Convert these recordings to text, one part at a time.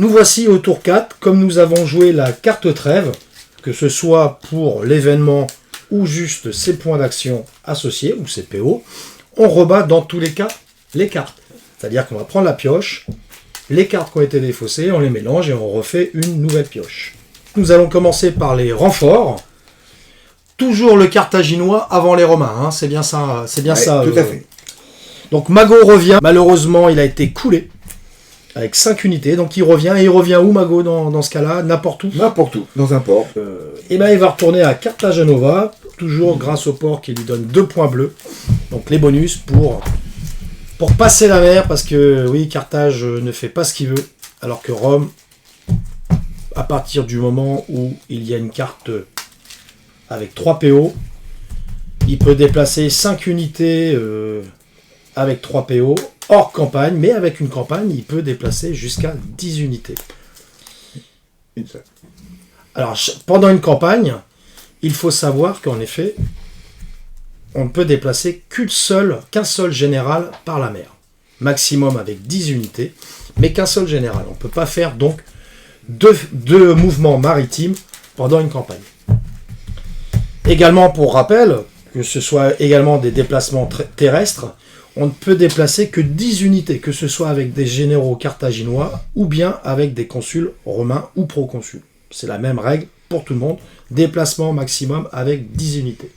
nous voici au tour 4, comme nous avons joué la carte trêve, que ce soit pour l'événement ou juste ses points d'action associés, ou ses PO, on rebat dans tous les cas les cartes. C'est-à-dire qu'on va prendre la pioche, les cartes qui ont été défaussées, on les mélange et on refait une nouvelle pioche. Nous allons commencer par les renforts. Toujours le carthaginois avant les Romains, hein, c'est bien ça. C'est bien ça. Tout à fait. Donc Mago revient, malheureusement il a été coulé, avec 5 unités, donc il revient, et il revient où Mago dans ce cas-là? N'importe où. N'importe où, dans un port. Et ben il va retourner à Cartagenova, toujours grâce au port qui lui donne 2 points bleus, donc les bonus pour passer la mer, parce que oui, Carthage ne fait pas ce qu'il veut, alors que Rome, à partir du moment où il y a une carte avec 3 PO, il peut déplacer 5 unités avec 3 PO, hors campagne, mais avec une campagne, il peut déplacer jusqu'à 10 unités. Une seule. Alors, pendant une campagne, il faut savoir qu'en effet, on ne peut déplacer qu'un seul général par la mer. Maximum avec 10 unités, mais qu'un seul général. On ne peut pas faire donc deux mouvements maritimes pendant une campagne. Également, pour rappel, que ce soit également des déplacements terrestres, on ne peut déplacer que 10 unités, que ce soit avec des généraux carthaginois ou bien avec des consuls romains ou proconsuls. C'est la même règle pour tout le monde. Déplacement maximum avec 10 unités.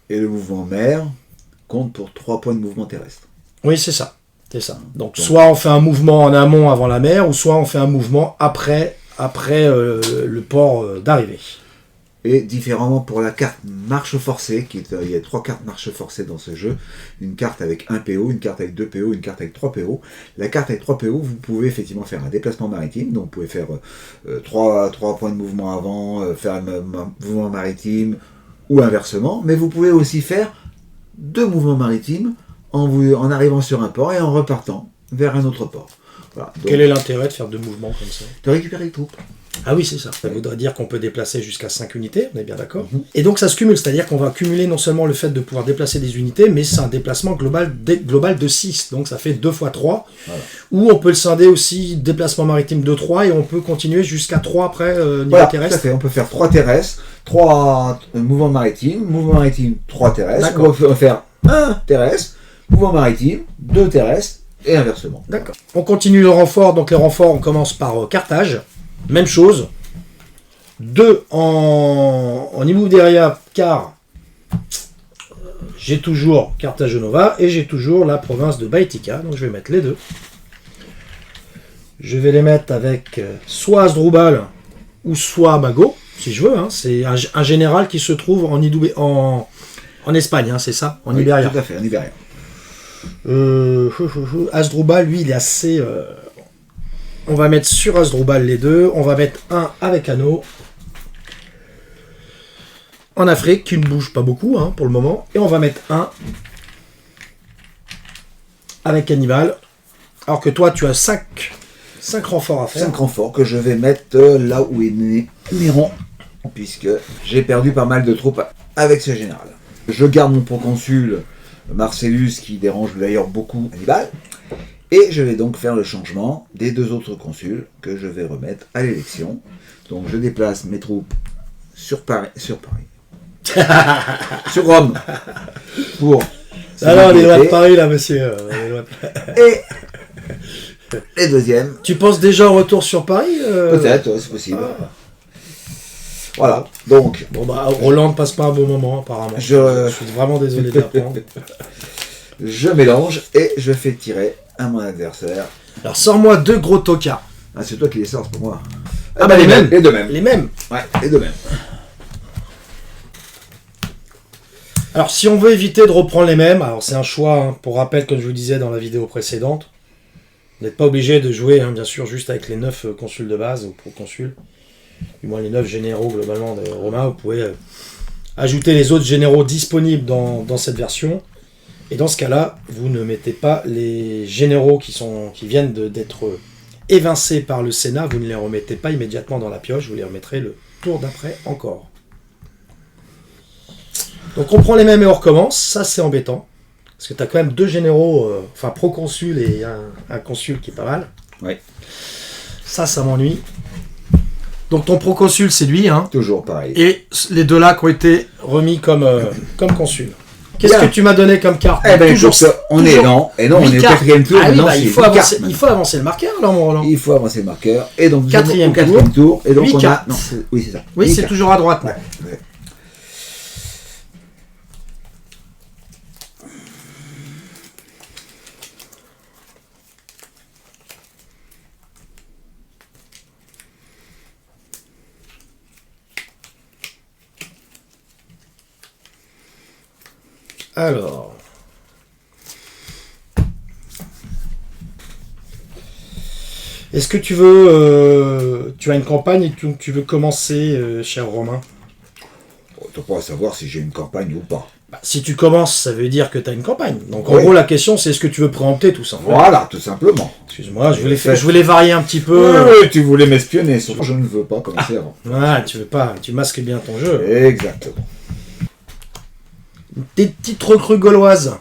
Et le mouvement mer compte pour 3 points de mouvement terrestre. Oui, c'est ça. C'est ça. Donc, soit on fait un mouvement en amont avant la mer, ou soit on fait un mouvement après le port d'arrivée. Et différemment pour la carte marche forcée, il y a 3 cartes marche forcée dans ce jeu. Une carte avec 1 PO, une carte avec 2 PO, une carte avec 3 PO. La carte avec 3 PO, vous pouvez effectivement faire un déplacement maritime. Donc vous pouvez faire 3 points de mouvement avant, faire un mouvement maritime ou inversement. Mais vous pouvez aussi faire 2 mouvements maritimes en arrivant sur un port et en repartant vers un autre port. Voilà. Donc, quel est l'intérêt de faire 2 mouvements comme ça? de récupérer les troupes. Ah oui, c'est ça. Ça voudrait dire qu'on peut déplacer jusqu'à 5 unités, on est bien d'accord. Et donc ça se cumule, c'est-à-dire qu'on va cumuler non seulement le fait de pouvoir déplacer des unités, mais c'est un déplacement global de 6. Donc ça fait 2 fois 3. Voilà. Ou on peut le scinder aussi, déplacement maritime de 3, et on peut continuer jusqu'à 3 après niveau terrestre. Tout à fait. On peut faire 3 terrestres, 3 mouvements maritimes, 3 terrestres. On peut faire 1 terrestre, mouvement maritime, 2 terrestres, et inversement. D'accord. On continue le renfort. Donc les renforts, on commence par Carthage. Même chose. 2 en Immobiliaria, car j'ai toujours Cartagenova et j'ai toujours la province de Baetica. Donc je vais mettre les 2. Je vais les mettre avec soit Asdrubal ou soit Mago, si je veux. Hein. C'est un général qui se trouve en Espagne, hein, c'est ça, en Iberia. Tout à fait, en Iberia. Asdrubal, lui, il est assez... On va mettre sur Asdrubal les 2. On va mettre un avec Anneau. En Afrique, qui ne bouge pas beaucoup hein, pour le moment. Et on va mettre un avec Hannibal. Alors que toi, tu as 5 renforts à faire. 5 renforts que je vais mettre là où est né Néron, puisque j'ai perdu pas mal de troupes avec ce général. Je garde mon proconsul Marcellus, qui dérange d'ailleurs beaucoup Hannibal. Et je vais donc faire le changement des 2 autres consuls que je vais remettre à l'élection. Donc je déplace mes troupes sur Paris. Sur Rome. Pour... Alors, les lois de Paris, là, monsieur. Et les deuxièmes... Tu penses déjà au retour sur Paris Peut-être, ouais, c'est possible. Ah. Voilà, donc... Bon, bah, Roland ne passe pas un bon moment, apparemment. Je suis vraiment désolé de l'apprendre. Je mélange et je fais tirer à mon adversaire. Alors, sors-moi 2 gros tocards. Ah, c'est toi qui les sors, c'est pour moi. Ah, bah, les mêmes. Les 2 mêmes. Les mêmes. Ouais, les 2 mêmes. Alors, si on veut éviter de reprendre les mêmes, alors c'est un choix, hein, pour rappel, comme je vous disais dans la vidéo précédente, vous n'êtes pas obligé de jouer, hein, bien sûr, juste avec les 9 consuls de base, ou proconsuls, du moins les 9 généraux, globalement, des Romains. Vous pouvez ajouter les autres généraux disponibles dans cette version, et dans ce cas-là, vous ne mettez pas les généraux qui viennent d'être évincés par le Sénat, vous ne les remettez pas immédiatement dans la pioche, vous les remettrez le tour d'après encore. Donc on prend les mêmes et on recommence, ça c'est embêtant. Parce que tu as quand même 2 généraux, proconsuls et un consul qui est pas mal. Oui. Ça m'ennuie. Donc ton proconsul, c'est lui, hein. Toujours pareil. Et les deux là qui ont été remis comme consul. Qu'est-ce Bien. que tu m'as donné comme carte? Eh ben, Toujours écoute, on est non, et non, on est au cartes. quatrième tour. Ah oui, maintenant, bah, c'est il faut huit avancer, cartes, il faut avancer le marqueur, alors mon Roland. Il faut avancer le marqueur. Et donc, nous Quatrième sommes au quatrième tour. Et donc, Huit on a. cartes. Non, oui, c'est ça. Oui, Huit c'est cartes. toujours à droite. Ouais, ouais. Alors. Est-ce que tu veux... tu as une campagne et tu veux commencer, cher Romain? On ne pas savoir si j'ai une campagne ou pas. Bah, si tu commences, ça veut dire que tu as une campagne. Donc en Oui. gros, la question, c'est est-ce que tu veux préempter tout ça? Voilà, tout simplement. Excuse-moi, je voulais varier un petit peu. Oui, tu voulais m'espionner. Je ne veux pas commencer avant. Ouais, tu veux pas, tu masques bien ton jeu. Exactement. Des petites recrues gauloises.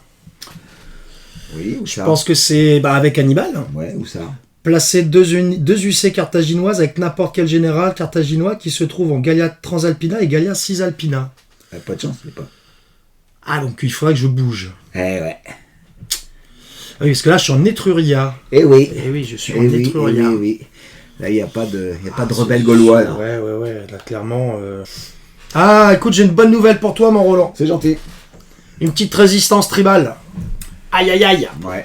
Oui, où Je ça pense que c'est avec Hannibal. Ouais, où ça Placer deux UC carthaginoises avec n'importe quel général carthaginois qui se trouve en Gallia Transalpina et Gallia Cisalpina. Pas de chance, mais pas. Ah, donc il faudrait que je bouge. Eh ouais. Ah oui, parce que là, je suis en Etruria. Eh oui. Eh oui, je suis Eh en oui, Etruria. eh oui, oui. Là, il n'y a pas de, Ah, rebelle c'est- gaulois. Là. Ouais, là, clairement... Ah, écoute, j'ai une bonne nouvelle pour toi, mon Roland. C'est gentil. Une petite résistance tribale. Aïe, aïe, aïe. Ouais.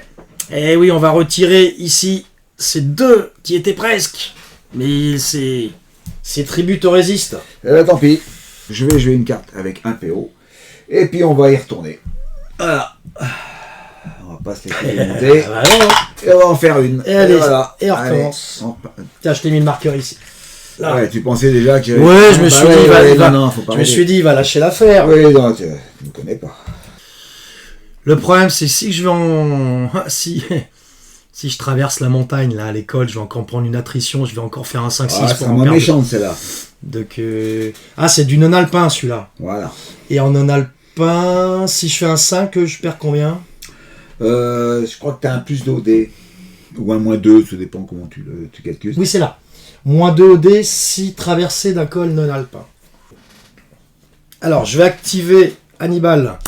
Eh oui, on va retirer ici ces deux qui étaient presque. Mais ces tribus te résistent. Eh ben, tant pis. Je vais jouer une carte avec un PO. Et puis, on va y retourner. Voilà. On va pas se laisser démonter. Ah bah non. Et on va en faire une. Et allez, voilà. et on Allez. recommence. Tiens, je t'ai mis le marqueur ici. Là. Ouais, tu pensais déjà que... Ouais, je me suis dit, il va- non, faut pas Je me arrêter. suis dit, il va lâcher l'affaire. Oui, non, tu ne connais pas. Le problème, c'est si je vais en... Si je traverse la montagne, là, à l'école, je vais encore prendre une attrition, je vais encore faire un 5-6 Ah, pour c'est en moins perdre. méchant, celle-là. Donc, Ah, c'est du non-alpin, celui-là. Voilà. Et en non-alpin, si je fais un 5, je perds combien? Je crois que tu as un plus d'OD. Ou un moins 2, ça dépend comment tu calcules. Oui, c'est là. Moins 2 OD si traversé d'un col non-alpin. Alors, je vais activer Hannibal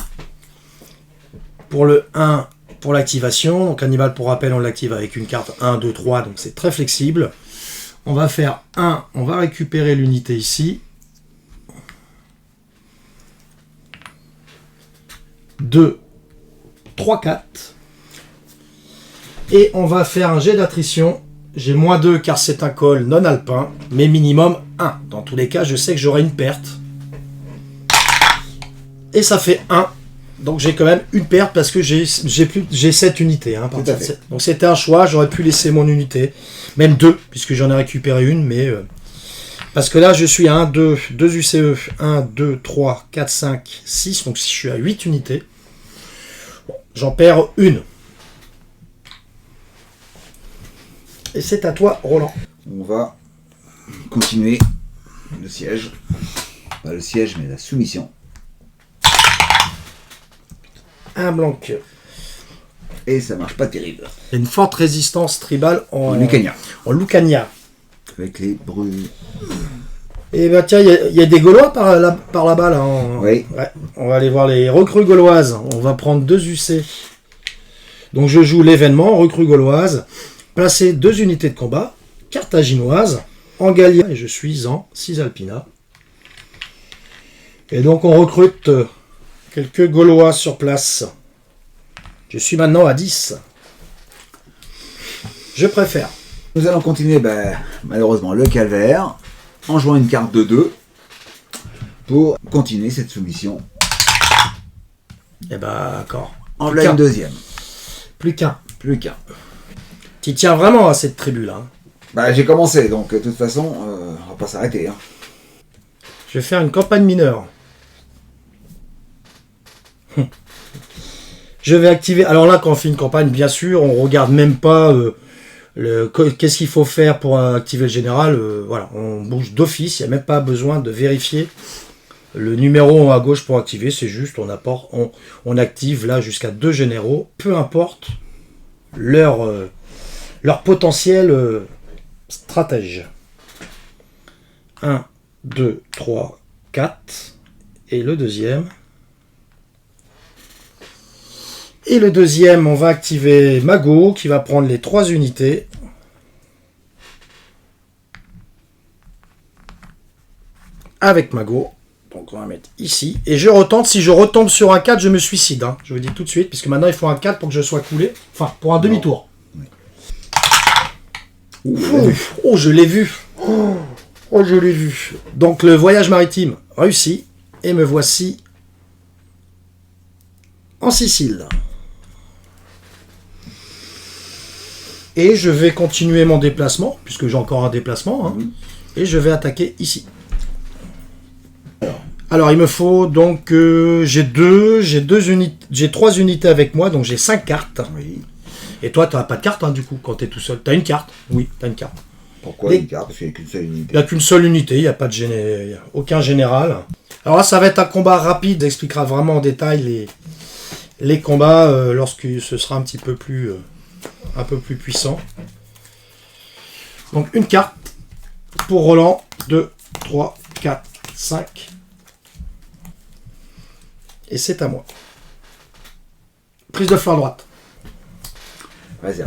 pour le 1 pour l'activation. Donc, Hannibal, pour rappel, on l'active avec une carte 1, 2, 3. Donc, c'est très flexible. On va faire 1. On va récupérer l'unité ici. 2, 3, 4. Et on va faire un jet d'attrition. J'ai moins 2 car c'est un col non alpin, mais minimum 1. Dans tous les cas, je sais que j'aurai une perte. Et ça fait 1. Donc j'ai quand même une perte parce que j'ai 7 unités. Hein, Tout à fait. donc c'était un choix, j'aurais pu laisser mon unité. Même 2, puisque j'en ai récupéré une, mais... parce que là, je suis à 1, 2 UCE, 1, 2, 3, 4, 5, 6. Donc si je suis à 8 unités, bon, j'en perds une. Et c'est à toi, Roland. On va continuer le siège. Pas le siège, mais la soumission. Un blanc. Et ça marche pas terrible. Il y a une forte résistance tribale En Lucania. en Lucania. Avec les brûles. Et bah tiens, il y a des Gaulois par là-bas. Là, Oui. Ouais, on va aller voir les recrues gauloises. On va prendre 2 UC. Donc je joue l'événement, recrue gauloise. Placer 2 unités de combat, carthaginoise, en Gallia, et je suis en Cisalpina. Et donc on recrute quelques Gaulois sur place. Je suis maintenant à 10. Je préfère. Nous allons continuer, malheureusement, le calvaire, en jouant une carte de 2 pour continuer cette soumission. Et bah d'accord. En Plus voilà qu'un. une deuxième. Plus qu'un. Plus qu'un. Tu tiens vraiment à cette tribu-là. Hein. J'ai commencé, donc de toute façon, on va pas s'arrêter. Hein. Je vais faire une campagne mineure. Je vais activer... Alors là, quand on fait une campagne, bien sûr, on regarde même pas qu'est-ce qu'il faut faire pour activer le général. Voilà, on bouge d'office. Il n'y a même pas besoin de vérifier le numéro à gauche pour activer. C'est juste, on active là jusqu'à 2 généraux. Peu importe leur potentiel stratège. 1, 2, 3, 4. Et le deuxième. Et le deuxième, on va activer Mago qui va prendre les 3 unités. Avec Mago. Donc on va mettre ici. Et je retente. Si je retombe sur un 4, je me suicide. Hein. Je vous dis tout de suite. Puisque maintenant il faut un 4 pour que je sois coulé. Enfin, pour un demi-tour. Oh, je l'ai vu. Oh, je l'ai vu. Donc le voyage maritime réussi. Et me voici en Sicile. Et je vais continuer mon déplacement, puisque j'ai encore un déplacement. Hein, et je vais attaquer ici. Alors il me faut donc... j'ai 3 unités avec moi, donc j'ai 5 cartes. Oui. Et toi, tu n'as pas de carte, hein, du coup, quand tu es tout seul. Tu as une carte? Oui, tu as une carte. Pourquoi une carte? Parce qu'il n'y a qu'une seule unité. Il n'y a qu'une seule unité, il n'y a pas de y a aucun général. Alors là, ça va être un combat rapide, expliquera vraiment en détail les combats lorsque ce sera un peu plus puissant. Donc une carte pour Roland, 2, 3, 4, 5. Et c'est à moi. Prise de flanc droite. Vas-y.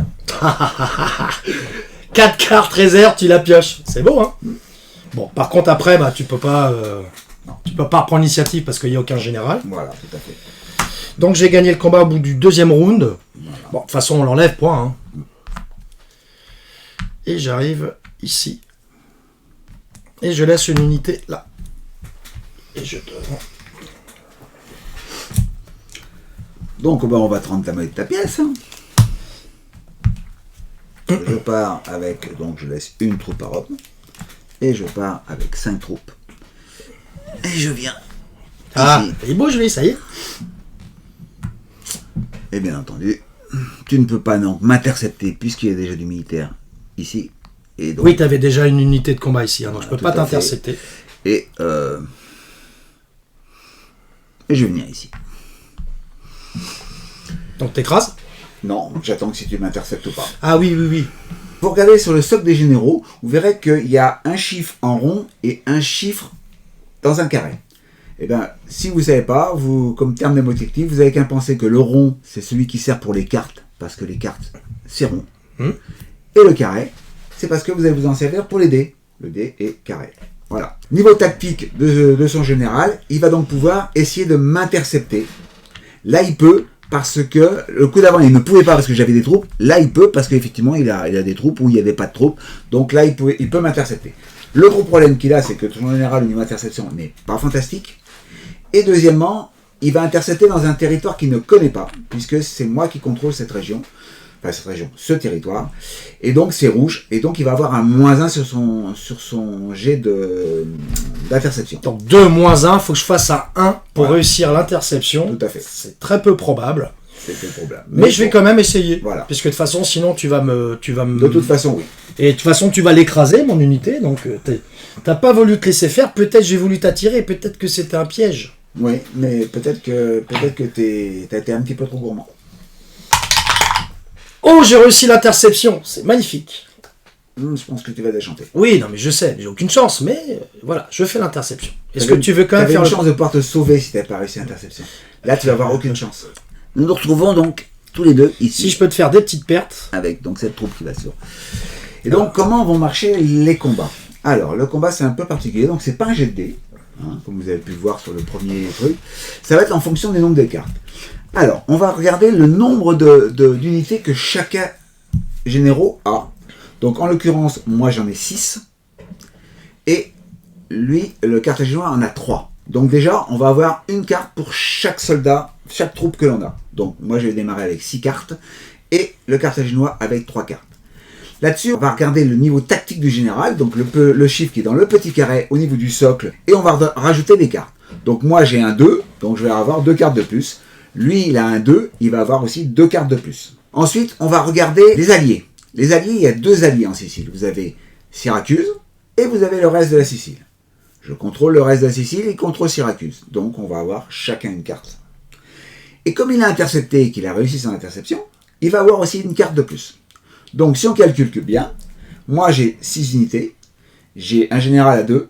4 cartes réserve, tu la pioches. C'est beau, hein? Bon, par contre, après, bah, tu peux pas reprendre l'initiative parce qu'il n'y a aucun général. Voilà, tout à fait. Donc, j'ai gagné le combat au bout du 2e round. Voilà. Bon, de toute façon, on l'enlève, point. Hein. Et j'arrive ici. Et je laisse une unité là. Et je te... Donc, bah, on va te rendre ta monnaie de ta pièce. Hein. Je pars avec, donc je laisse une troupe à Rome. Et je pars avec 5 troupes. Et je viens. Ah, ici. il bouge lui, ça y est. Et bien entendu, tu ne peux pas donc m'intercepter puisqu'il y a déjà du militaire ici. Et donc, oui, tu avais déjà une unité de combat ici, hein, donc voilà, je peux pas t'intercepter. Et je vais venir ici. Donc t'écrases? Non, j'attends que si tu m'interceptes ou pas. Ah oui, oui, oui. Vous regardez sur le socle des généraux, vous verrez qu'il y a un chiffre en rond et un chiffre dans un carré. Eh bien, si vous ne savez pas, vous, comme terme mnémotechnique, vous avez qu'à penser que le rond, c'est celui qui sert pour les cartes, parce que les cartes, c'est rond. Et le carré, c'est parce que vous allez vous en servir pour les dés. Le dé est carré. Voilà. Niveau tactique de son général, il va donc pouvoir essayer de m'intercepter. Là, il peut, parce que le coup d'avant, il ne pouvait pas parce que j'avais des troupes. Là, il peut, parce qu'effectivement, il a des troupes où il n'y avait pas de troupes. Donc là, il peut m'intercepter. Le gros problème qu'il a, c'est que son général au niveau interception n'est pas fantastique. Et deuxièmement, il va intercepter dans un territoire qu'il ne connaît pas, puisque c'est moi qui contrôle cette région. Enfin, cette région, ce territoire. Et donc, c'est rouge. Et donc, il va avoir un -1 sur son jet d'interception. Donc 2 -1, il faut que je fasse un 1 pour réussir l'interception. Tout à fait. C'est très peu probable. C'est le problème. Mais je vais quand même essayer. Voilà. Puisque de toute façon, sinon, tu vas me... De toute façon, oui. Et de toute façon, tu vas l'écraser, mon unité. Donc, t'as pas voulu te laisser faire. Peut-être j'ai voulu t'attirer. Peut-être que c'était un piège. Oui, mais peut-être que t'as été un petit peu trop gourmand. Oh, j'ai réussi l'interception. C'est magnifique. Je pense que tu vas déchanter. Oui, non, mais je sais. J'ai aucune chance. Mais voilà, je fais l'interception. Est-ce que tu veux quand même faire une chance de pouvoir te sauver si tu n'avais pas réussi l'interception. Là, tu vas avoir aucune chance. Nous nous retrouvons donc tous les deux ici. Si je peux te faire des petites pertes. Avec donc cette troupe qui va sur. Et donc, comment vont marcher les combats? Alors, le combat, c'est un peu particulier. Donc, c'est pas un jet de dés, hein, comme vous avez pu le voir sur le premier truc. Ça va être en fonction du nombre de cartes. Alors, on va regarder le nombre d'unités que chacun généraux a. Donc, en l'occurrence, moi, j'en ai 6. Et lui, le carthaginois, en a 3. Donc, déjà, on va avoir une carte pour chaque soldat, chaque troupe que l'on a. Donc, moi, je vais démarrer avec 6 cartes. Et le carthaginois avec 3 cartes. Là-dessus, on va regarder le niveau tactique du général. Donc, le chiffre qui est dans le petit carré au niveau du socle. Et on va rajouter des cartes. Donc, moi, j'ai un 2. Donc, je vais avoir 2 cartes de plus. Lui, il a un 2, il va avoir aussi 2 cartes de plus. Ensuite, on va regarder les alliés. Les alliés, il y a 2 alliés en Sicile. Vous avez Syracuse et vous avez le reste de la Sicile. Je contrôle le reste de la Sicile, il contrôle Syracuse. Donc, on va avoir chacun une carte. Et comme il a intercepté et qu'il a réussi son interception, il va avoir aussi une carte de plus. Donc, si on calcule bien, Moi, j'ai 6 unités. J'ai un général à 2,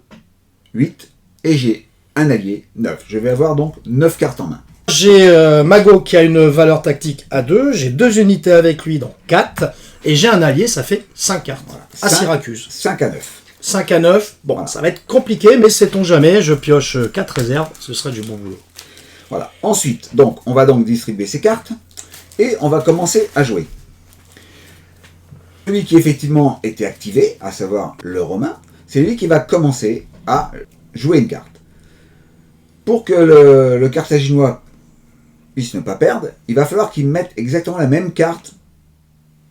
8. Et j'ai un allié, 9. Je vais avoir donc 9 cartes en main. J'ai Mago qui a une valeur tactique à 2. J'ai 2 unités avec lui, donc 4. Et j'ai un allié, ça fait 5 cartes. Voilà. À Syracuse. 5 à 9. 5 à 9. Bon, voilà. Ça va être compliqué, mais sait-on jamais. Je pioche 4 réserves. Ce serait du bon boulot. Voilà. Ensuite, donc, on va donc distribuer ces cartes. Et on va commencer à jouer. Celui qui effectivement était activé, à savoir le Romain, c'est lui qui va commencer à jouer une carte. Pour que le Carthaginois puisse ne pas perdre, il va falloir qu'il mette exactement la même carte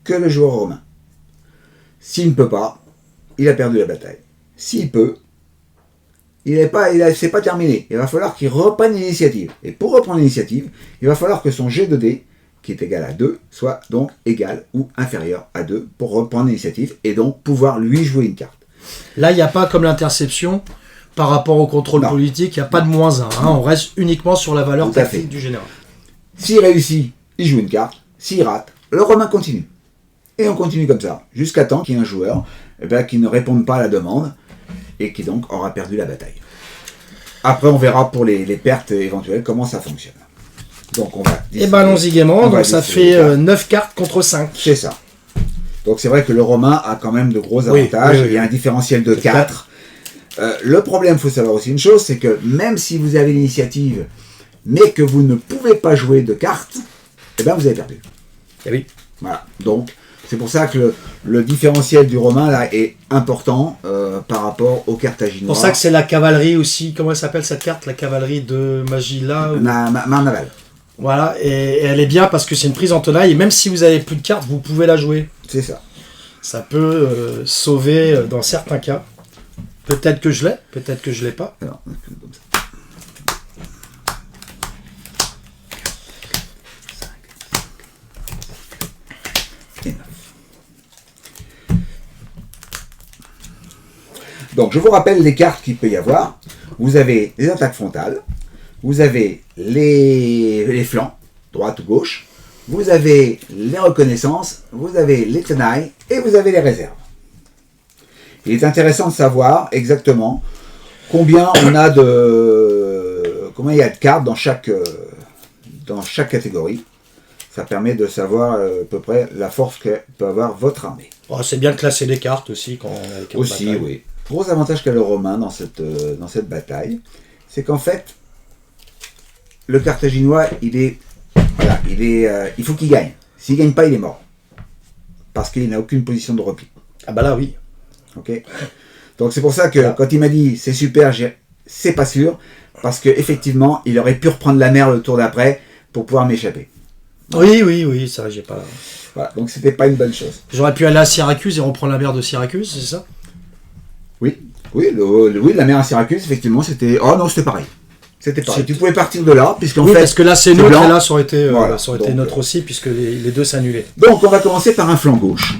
que le joueur romain. S'il ne peut pas, il a perdu la bataille. S'il peut, c'est pas terminé. Il va falloir qu'il reprenne l'initiative. Et pour reprendre l'initiative, il va falloir que son jet de dés, qui est égal à 2, soit donc égal ou inférieur à 2 pour reprendre l'initiative et donc pouvoir lui jouer une carte. Là, il n'y a pas comme l'interception par rapport au contrôle politique, il n'y a pas de -1. Hein, on reste uniquement sur la valeur tactique du général. S'il réussit, il joue une carte. S'il rate, le Romain continue. Et on continue comme ça, jusqu'à temps qu'il y ait un joueur qui ne réponde pas à la demande et qui donc aura perdu la bataille. Après, on verra pour les pertes éventuelles comment ça fonctionne. Donc on va... Et ben allons-y gaiement, donc ça fait 9 cartes contre 5. C'est ça. Donc c'est vrai que le Romain a quand même de gros avantages, il y a un différentiel de 4. Le problème, il faut savoir aussi une chose, c'est que même si vous avez l'initiative, mais que vous ne pouvez pas jouer de cartes, eh ben vous avez perdu. Eh oui. Voilà. Donc c'est pour ça que le différentiel du Romain là est important par rapport au Carthaginois. C'est pour ça que c'est la cavalerie aussi. Comment elle s'appelle cette carte? La cavalerie de Magilla ou... Marnaval. Voilà, et elle est bien parce que c'est une prise en tenaille, et même si vous avez plus de cartes, vous pouvez la jouer. C'est ça. Ça peut sauver dans certains cas. Peut-être que je l'ai, peut-être que je l'ai pas. Alors, comme ça. 5, et 9. Donc, je vous rappelle les cartes qu'il peut y avoir. Vous avez les attaques frontales, vous avez les flancs, droite ou gauche, vous avez les reconnaissances, vous avez les tenailles et vous avez les réserves. Il est intéressant de savoir exactement combien il y a de cartes dans chaque catégorie. Ça permet de savoir à peu près la force que peut avoir votre armée. Oh, c'est bien de classer les cartes aussi quand on a les cartes aussi, bataille. Oui. Gros avantage qu'a le Romain dans cette bataille, c'est qu'en fait, le Carthaginois, il faut qu'il gagne. S'il ne gagne pas, il est mort. Parce qu'il n'a aucune position de repli. Ah bah là, oui. Ok. Donc c'est pour ça que quand il m'a dit c'est super, c'est pas sûr, parce qu'effectivement, il aurait pu reprendre la mer le tour d'après pour pouvoir m'échapper. Oui, ça j'ai pas... Voilà, donc c'était pas une bonne chose. J'aurais pu aller à Syracuse et reprendre la mer de Syracuse, c'est ça? Oui, la mer à Syracuse, effectivement, c'était... Oh non, c'était pareil. C'était pareil. Tu pouvais partir de là, puisqu'en fait... parce que là c'est neutre, et là ça aurait été, voilà, neutre aussi, puisque les deux s'annulaient. Donc on va commencer par un flanc gauche.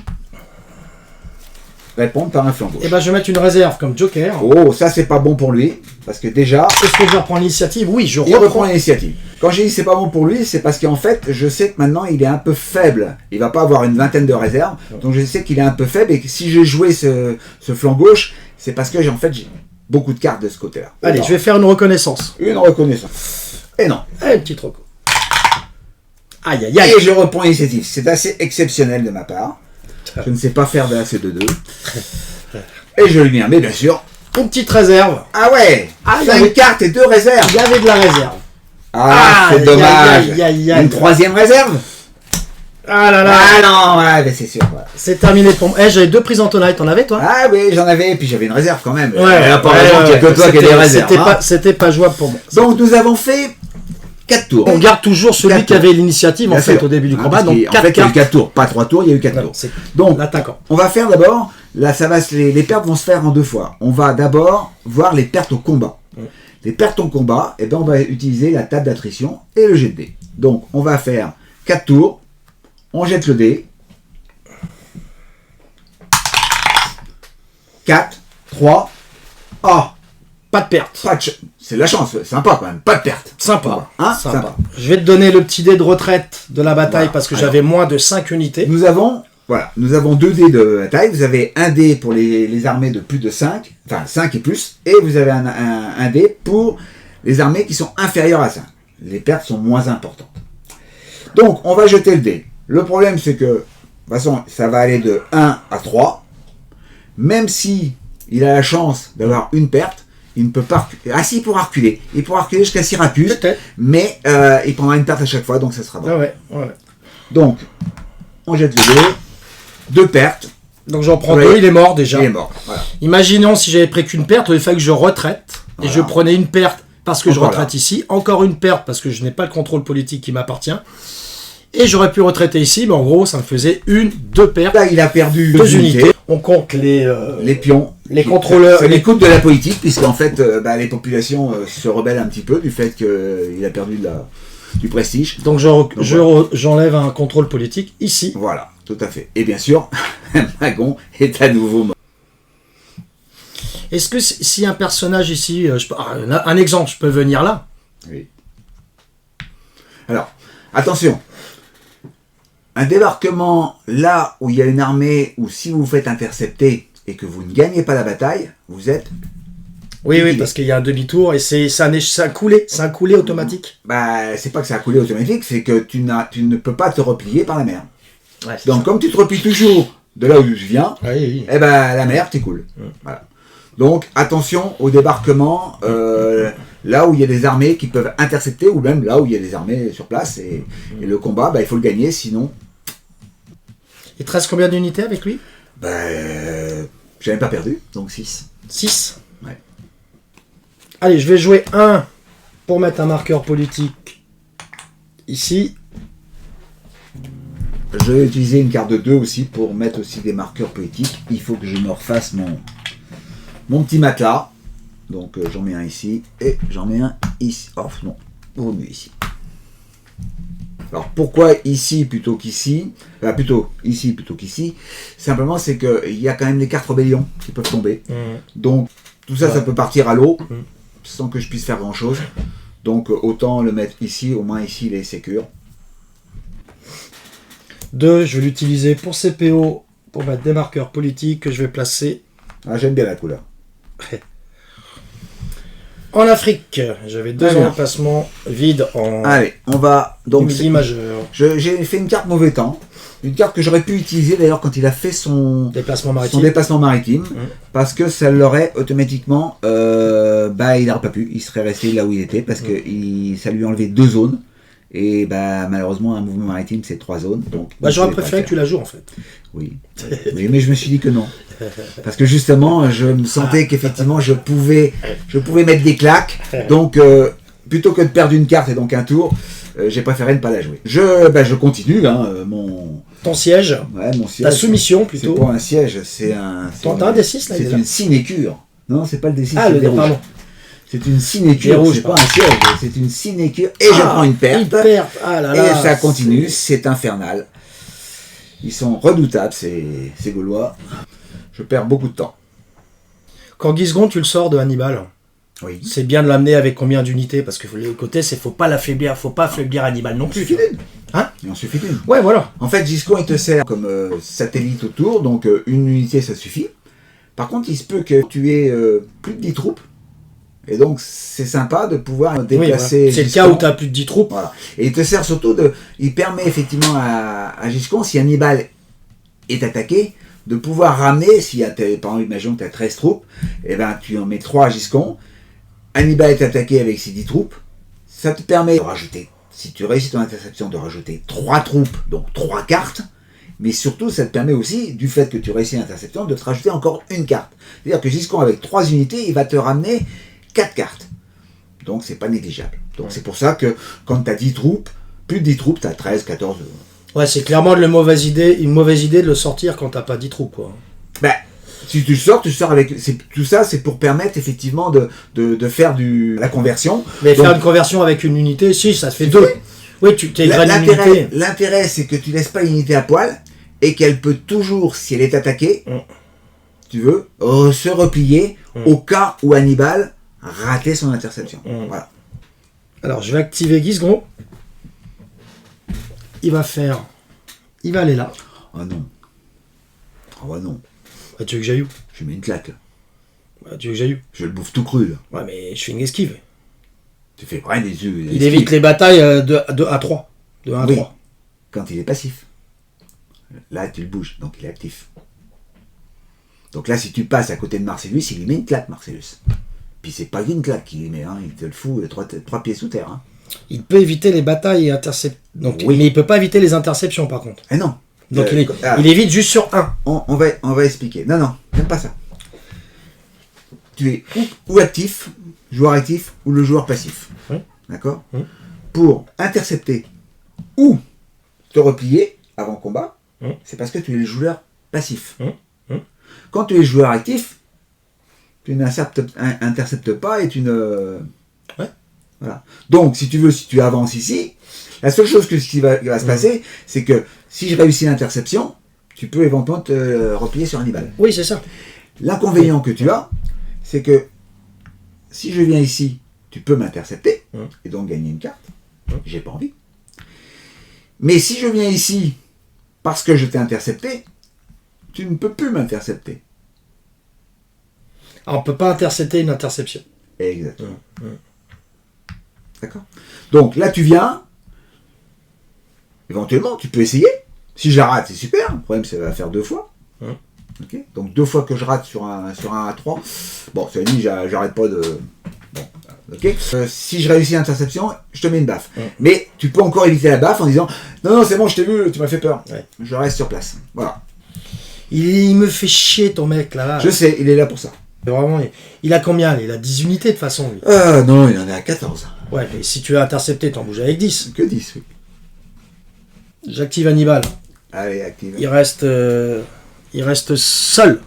Répondre par un flanc gauche. Et ben je vais mettre une réserve comme joker. Oh, ça c'est pas bon pour lui, parce que déjà... Est-ce que je reprends l'initiative? Oui, je reprends l'initiative. Quand j'ai dit c'est pas bon pour lui, c'est parce qu'en fait, je sais que maintenant il est un peu faible. Il va pas avoir une vingtaine de réserves, donc je sais qu'il est un peu faible et que si j'ai joué ce flanc gauche, c'est parce que j'ai beaucoup de cartes de ce côté-là. Allez, je vais faire une reconnaissance. Une reconnaissance. Et non. Une petite reco. Aïe. Et je reprends l'initiative. C'est assez exceptionnel de ma part. Je ne sais pas faire de AC2-2. Et je lui mets, mais bien sûr. Une petite réserve. Ah ouais. 5 cartes et 2 réserves. Il y avait de la réserve. Ah, c'est dommage. Une troisième réserve. Ah là là. Ah non, ouais, c'est sûr. Voilà. C'est terminé pour moi. J'avais 2 prises en tenaille. T'en avais, toi? Ah oui, j'en avais. Et puis j'avais une réserve quand même. Ouais. Il n'y a que toi qui as des réserves. C'était pas jouable pour moi. Donc nous avons fait 4 tours. On garde toujours celui qui avait l'initiative en fait au début du combat. Donc 4 il y a eu 4 tours, pas 3 tours, il y a eu 4 tours. Donc l'attaquant. On va faire d'abord, là les pertes vont se faire en 2 fois. On va d'abord voir les pertes au combat. Les pertes au combat, eh ben on va utiliser la table d'attrition et le jet de dés. Donc on va faire 4 tours, on jette le dé. 4, 3, pas de perte. C'est la chance, sympa quand même, pas de perte. Sympa. Hein, sympa. Je vais te donner le petit dé de retraite de la bataille parce que j'avais moins de 5 unités. Nous avons Voilà, nous avons 2 dés de bataille. Vous avez un dé pour les armées de plus de 5, enfin 5 et plus, et vous avez un dé pour les armées qui sont inférieures à 5. Les pertes sont moins importantes. Donc, on va jeter le dé. Le problème, c'est que, de toute façon, ça va aller de 1 à 3. Même si il a la chance d'avoir une perte, il ne peut pas reculer. Ah si, il pourra reculer. Il pourra reculer jusqu'à Syracuse, mais il prendra une perte à chaque fois, donc ça sera bon. Ah ouais. Donc, on jette le dé. 2 pertes. Donc j'en prends 2, il est mort déjà. Il est mort, voilà. Imaginons si j'avais pris qu'une perte, il fallait que je retraite, et je prenais une perte parce que je retraite ici, encore une perte parce que je n'ai pas le contrôle politique qui m'appartient, et j'aurais pu retraiter ici, mais en gros ça me faisait 2 pertes. Là il a perdu 2 unités. On compte les pions, les contrôleurs. Ça l'écoute de la politique, puisqu'en fait les populations se rebellent un petit peu du fait qu'il a perdu du prestige. Donc j'enlève un contrôle politique ici. Voilà, tout à fait. Et bien sûr, Magon est à nouveau mort. Est-ce que si un personnage ici, un exemple, je peux venir là? Oui. Alors, attention. Un débarquement là où il y a une armée, ou si vous vous faites intercepter et que vous ne gagnez pas la bataille, vous êtes... Oui, parce qu'il y a un demi-tour et c'est un coulé automatique. C'est pas que c'est un coulé automatique, c'est que tu ne peux pas te replier par la mer. Ouais, donc comme tu te replies toujours de là où je viens, la mer t'écoule. Voilà. Donc attention au débarquement là où il y a des armées qui peuvent intercepter, ou même là où il y a des armées sur place, et le combat, il faut le gagner, sinon... Il te reste combien d'unités avec lui? J'avais pas perdu, donc 6. 6. Ouais. Allez, je vais jouer 1 pour mettre un marqueur politique ici. Je vais utiliser une carte de 2 aussi pour mettre aussi des marqueurs politiques. Il faut que je me refasse mon petit matelas. Donc j'en mets un ici et j'en mets un ici. Oh non, vaut mieux ici. Alors pourquoi ici plutôt qu'ici, plutôt ici plutôt qu'ici? Simplement c'est qu'il y a quand même des cartes rébellion qui peuvent tomber. Donc tout ça, ça peut partir à l'eau sans que je puisse faire grand chose. Donc autant le mettre ici, au moins ici il est sécure. 2, je vais l'utiliser pour CPO, pour mettre des marqueurs politiques que je vais placer. Ah, j'aime bien la couleur. En Afrique, j'avais 2 emplacements vides en... Allez, on va... Donc, majeur. J'ai fait une carte mauvais temps. Une carte que j'aurais pu utiliser d'ailleurs quand il a fait son déplacement maritime. Parce que ça l'aurait automatiquement... il n'aurait pas pu. Il serait resté là où il était parce que ça lui enlevait 2 zones. Et malheureusement, un mouvement maritime, c'est 3 zones. Donc, j'aurais préféré que tu la joues en fait. Oui, mais je me suis dit que non. Parce que justement, je me sentais qu'effectivement, je pouvais mettre des claques. Donc, plutôt que de perdre une carte et donc un tour, j'ai préféré ne pas la jouer. Je continue, ton siège. Ouais, mon siège. Ta soumission plutôt. C'est pas un siège, c'est un... T'as un D6 là? C'est une sinécure. Non, c'est pas le D6, c'est le pardon. C'est une sinécure, c'est pas un siège, c'est une sinécure. Et je prends une perte. Et ça continue, c'est infernal. Ils sont redoutables, ces Gaulois. Je perds beaucoup de temps. Quand Gisgon, tu le sors de Hannibal, oui. C'est bien de l'amener avec combien d'unités? Parce que le côté, c'est faut pas l'affaiblir, faut pas affaiblir Hannibal non plus. Il suffit d'une. Hein? Il en suffit d'une. Ouais, voilà. En fait, Gisgon, il te sert comme satellite autour, donc une unité, ça suffit. Par contre, il se peut que tu aies plus de 10 troupes. Et donc, c'est sympa de pouvoir déplacer. Oui, voilà. C'est le cas où tu as plus de 10 troupes. Voilà. Et il te sert surtout il permet effectivement à Giscon, si Hannibal est attaqué, de pouvoir ramener, par exemple, imaginons que tu as 13 troupes, et tu en mets 3 à Giscon. Hannibal est attaqué avec ses 10 troupes. Ça te permet de rajouter, si tu réussis ton interception, de rajouter 3 troupes, donc 3 cartes. Mais surtout, ça te permet aussi, du fait que tu réussis l'interception, de te rajouter encore une carte. C'est-à-dire que Giscon, avec 3 unités, il va te ramener 4 cartes. Donc c'est pas négligeable. Donc c'est pour ça que quand tu as 10 troupes, plus de 10 troupes, tu as 13, 14. Ouais, c'est clairement une mauvaise idée de le sortir quand t'as pas 10 troupes, quoi. Si tu sors avec... Tout ça, c'est pour permettre effectivement de faire la conversion. Mais donc, faire une conversion avec une unité, si, ça se fait 2. Oui, tu t'es une unité. L'intérêt, c'est que tu laisses pas l'unité à poil et qu'elle peut toujours, si elle est attaquée, tu veux, se replier au cas où Hannibal rater son interception. Voilà. Alors, je vais activer Gisgon. Il va aller là. Oh non. Ah ouais, non. Bah, tu veux que j'aille où? Je mets une claque. Bah, tu veux que j'aille où? Je le bouffe tout cru, là. Ouais, mais je fais une esquive. Tu fais rien des yeux. Il évite les batailles de 1 à 3. De 1 à Oui. 3. Quand il est passif. Là, tu le bouges, donc il est actif. Donc là, si tu passes à côté de Marcellus, il lui met une claque, Marcellus. Puis c'est pas une claque qu'il lui met, hein. Il te le fout 3 pieds sous terre. Hein. Il peut éviter les batailles et interceptions. Oui. Mais il peut pas éviter les interceptions, par contre. Eh non. Donc il évite juste sur 1. On va expliquer. Non, j'aime pas ça. Tu es ou actif, joueur actif, ou le joueur passif. Oui. D'accord. Pour intercepter ou te replier avant combat, c'est parce que tu es le joueur passif. Quand tu es joueur actif, tu n'interceptes pas et tu ne... Ouais. Voilà. Donc, si tu avances ici, la seule chose qui va se passer, c'est que si je réussis l'interception, tu peux éventuellement te replier sur Hannibal. Oui, c'est ça. L'inconvénient que tu as, c'est que si je viens ici, tu peux m'intercepter et donc gagner une carte. J'ai pas envie. Mais si je viens ici parce que je t'ai intercepté, tu ne peux plus m'intercepter. Alors, on peut pas intercepter une interception. Exactement. D'accord. Donc là, tu viens. Éventuellement, tu peux essayer. Si je la rate, c'est super. Le problème, c'est que ça va faire 2 fois. Okay. Donc 2 fois que je rate sur un A3. Bon, ça dit, j'arrête pas de... Bon, ok. Si je réussis l'interception, je te mets une baffe. Mais tu peux encore éviter la baffe en disant non, c'est bon, je t'ai vu, tu m'as fait peur. Ouais. Je reste sur place. Voilà. Il me fait chier, ton mec, là. Je sais, il est là pour ça. Vraiment, il a combien? Il a 10 unités, de toute façon, lui. Non, il en est à 14. Ouais, mais si tu as intercepté, t'en bouges avec 10. Que 10, oui. J'active Hannibal. Allez, active. Il reste seul.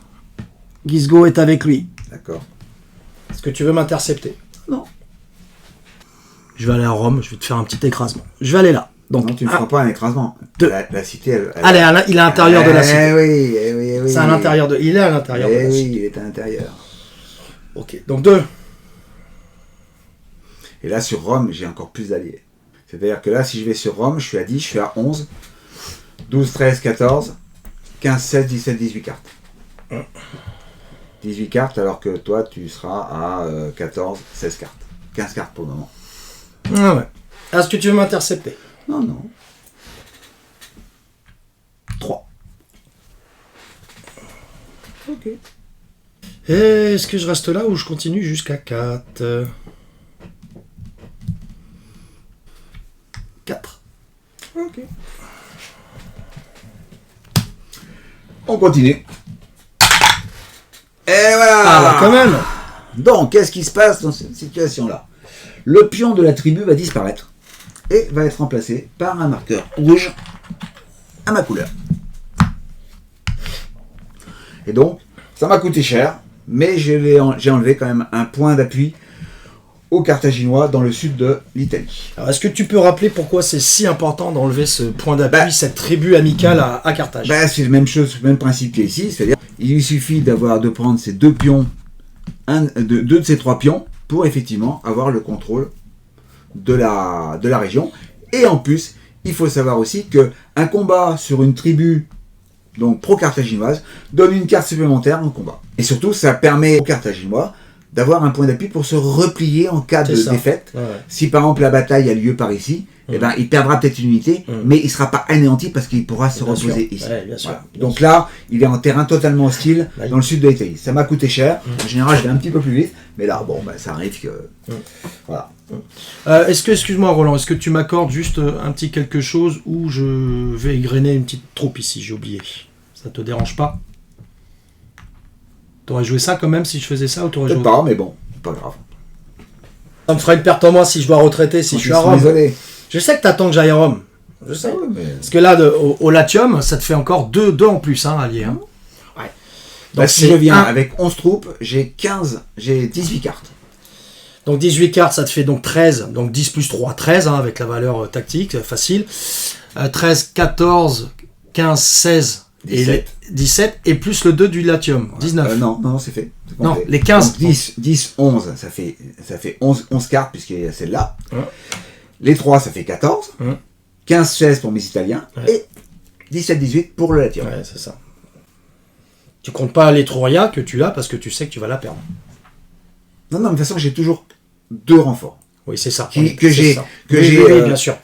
Gizgo est avec lui. D'accord. Est-ce que tu veux m'intercepter? Non. Je vais aller à Rome, je vais te faire un petit écrasement. Je vais aller là. Donc, non, tu ne feras pas un écrasement. La cité, elle allez, il est à l'intérieur de la cité. Oui. C'est à l'intérieur de... Il est à l'intérieur de la cité. Oui, il est à l'intérieur. Ok, donc 2. Et là, sur Rome, j'ai encore plus d'alliés. C'est-à-dire que là, si je vais sur Rome, je suis à 10, je suis à 11, 12, 13, 14, 15, 16, 17, 18 cartes. 18 cartes, alors que toi, tu seras à 14, 16 cartes. 15 cartes pour le moment. Ah ouais. Est-ce que tu veux m'intercepter? Non. 3. Ok. Est-ce que je reste là ou je continue jusqu'à 4? 4. Ok. On continue. Et voilà. Ah bah quand même. Donc, qu'est-ce qui se passe dans cette situation-là? Le pion de la tribu va disparaître et va être remplacé par un marqueur rouge à ma couleur. Et donc, ça m'a coûté cher, mais j'ai enlevé quand même un point d'appui aux Carthaginois dans le sud de l'Italie. Alors, est-ce que tu peux rappeler pourquoi c'est si important d'enlever ce point d'appui, cette tribu amicale à Carthage? C'est la même chose, le même principe qu'ici, c'est-à-dire il lui suffit de prendre ces 2 pions, deux de ces 3 pions, pour effectivement avoir le contrôle de la région. Et en plus, il faut savoir aussi qu'un combat sur une tribu donc pro-carthaginoise donne une carte supplémentaire en combat. Et surtout, ça permet aux Carthaginois d'avoir un point d'appui pour se replier en cas de défaite. Ouais. Si par exemple la bataille a lieu par ici, il perdra peut-être une unité, mais il ne sera pas anéanti parce qu'il pourra se reposer ici. Ouais, bien sûr, voilà. Donc là, il est en terrain totalement hostile dans le sud de l'Italie. Ça m'a coûté cher. En général, je vais un petit peu plus vite, mais là, ça arrive que... Voilà. Excuse-moi Roland, est-ce que tu m'accordes juste un petit quelque chose où je vais égrener une petite troupe ici, j'ai oublié. Ça te dérange pas? T'aurais joué ça quand même si je faisais ça ou t'aurais joué pas, mais bon, pas grave. Ça me fera une perte en moins si je dois retraiter, si je suis à Rome. Désolé. Je sais que t'attends que j'aille à Rome. Je sais. Ouais, mais... Parce que là, au Latium, ça te fait encore 2 en plus, alliés. Hein. Ouais. Donc si je viens avec 11 troupes, j'ai 18 cartes. Donc 18 cartes, ça te fait donc 13. Donc 10 plus 3, 13, avec la valeur tactique, facile. 13, 14, 15, 16... 17 et plus le 2 du Latium, 19. Non, c'est fait. Non, les 15. Donc 10, 11, ça fait 11 cartes puisqu'il y a celle-là. Les 3, ça fait 14. 15, 16 pour mes Italiens. Et 17, 18 pour le Latium. Ouais, c'est ça. Tu comptes pas l'Etruria que tu as parce que tu sais que tu vas la perdre. Non, mais de toute façon, j'ai toujours 2 renforts. Oui, c'est ça. Que Oui, j'ai, c'est ça. que Oui, j'ai, oui, oui, bien sûr.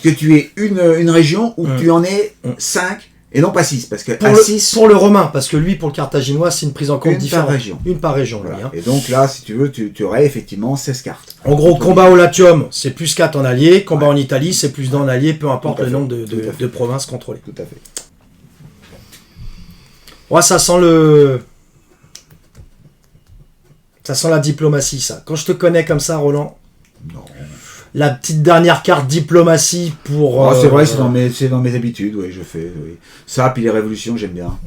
que tu aies une région où tu en es 5 et non pas 6. Parce que à 6, Pour le romain, parce que lui, pour le carthaginois, c'est une prise en compte Une par différente. région. Une par région, voilà. lui. Hein. Et donc là, si tu veux, tu aurais effectivement 16 cartes. En gros, combat au Latium, c'est plus 4 en allié. Combat en Italie, c'est plus d'un en allié, peu importe Tout à le fait. nombre Tout à fait. de provinces contrôlées. Tout à fait. Ouais, ça sent le... Ça sent la diplomatie, ça. Quand je te connais comme ça, Roland, Non. la petite dernière carte diplomatie pour... Oh, c'est vrai, c'est dans mes habitudes, oui, je fais. Oui. Ça, puis les révolutions, j'aime bien.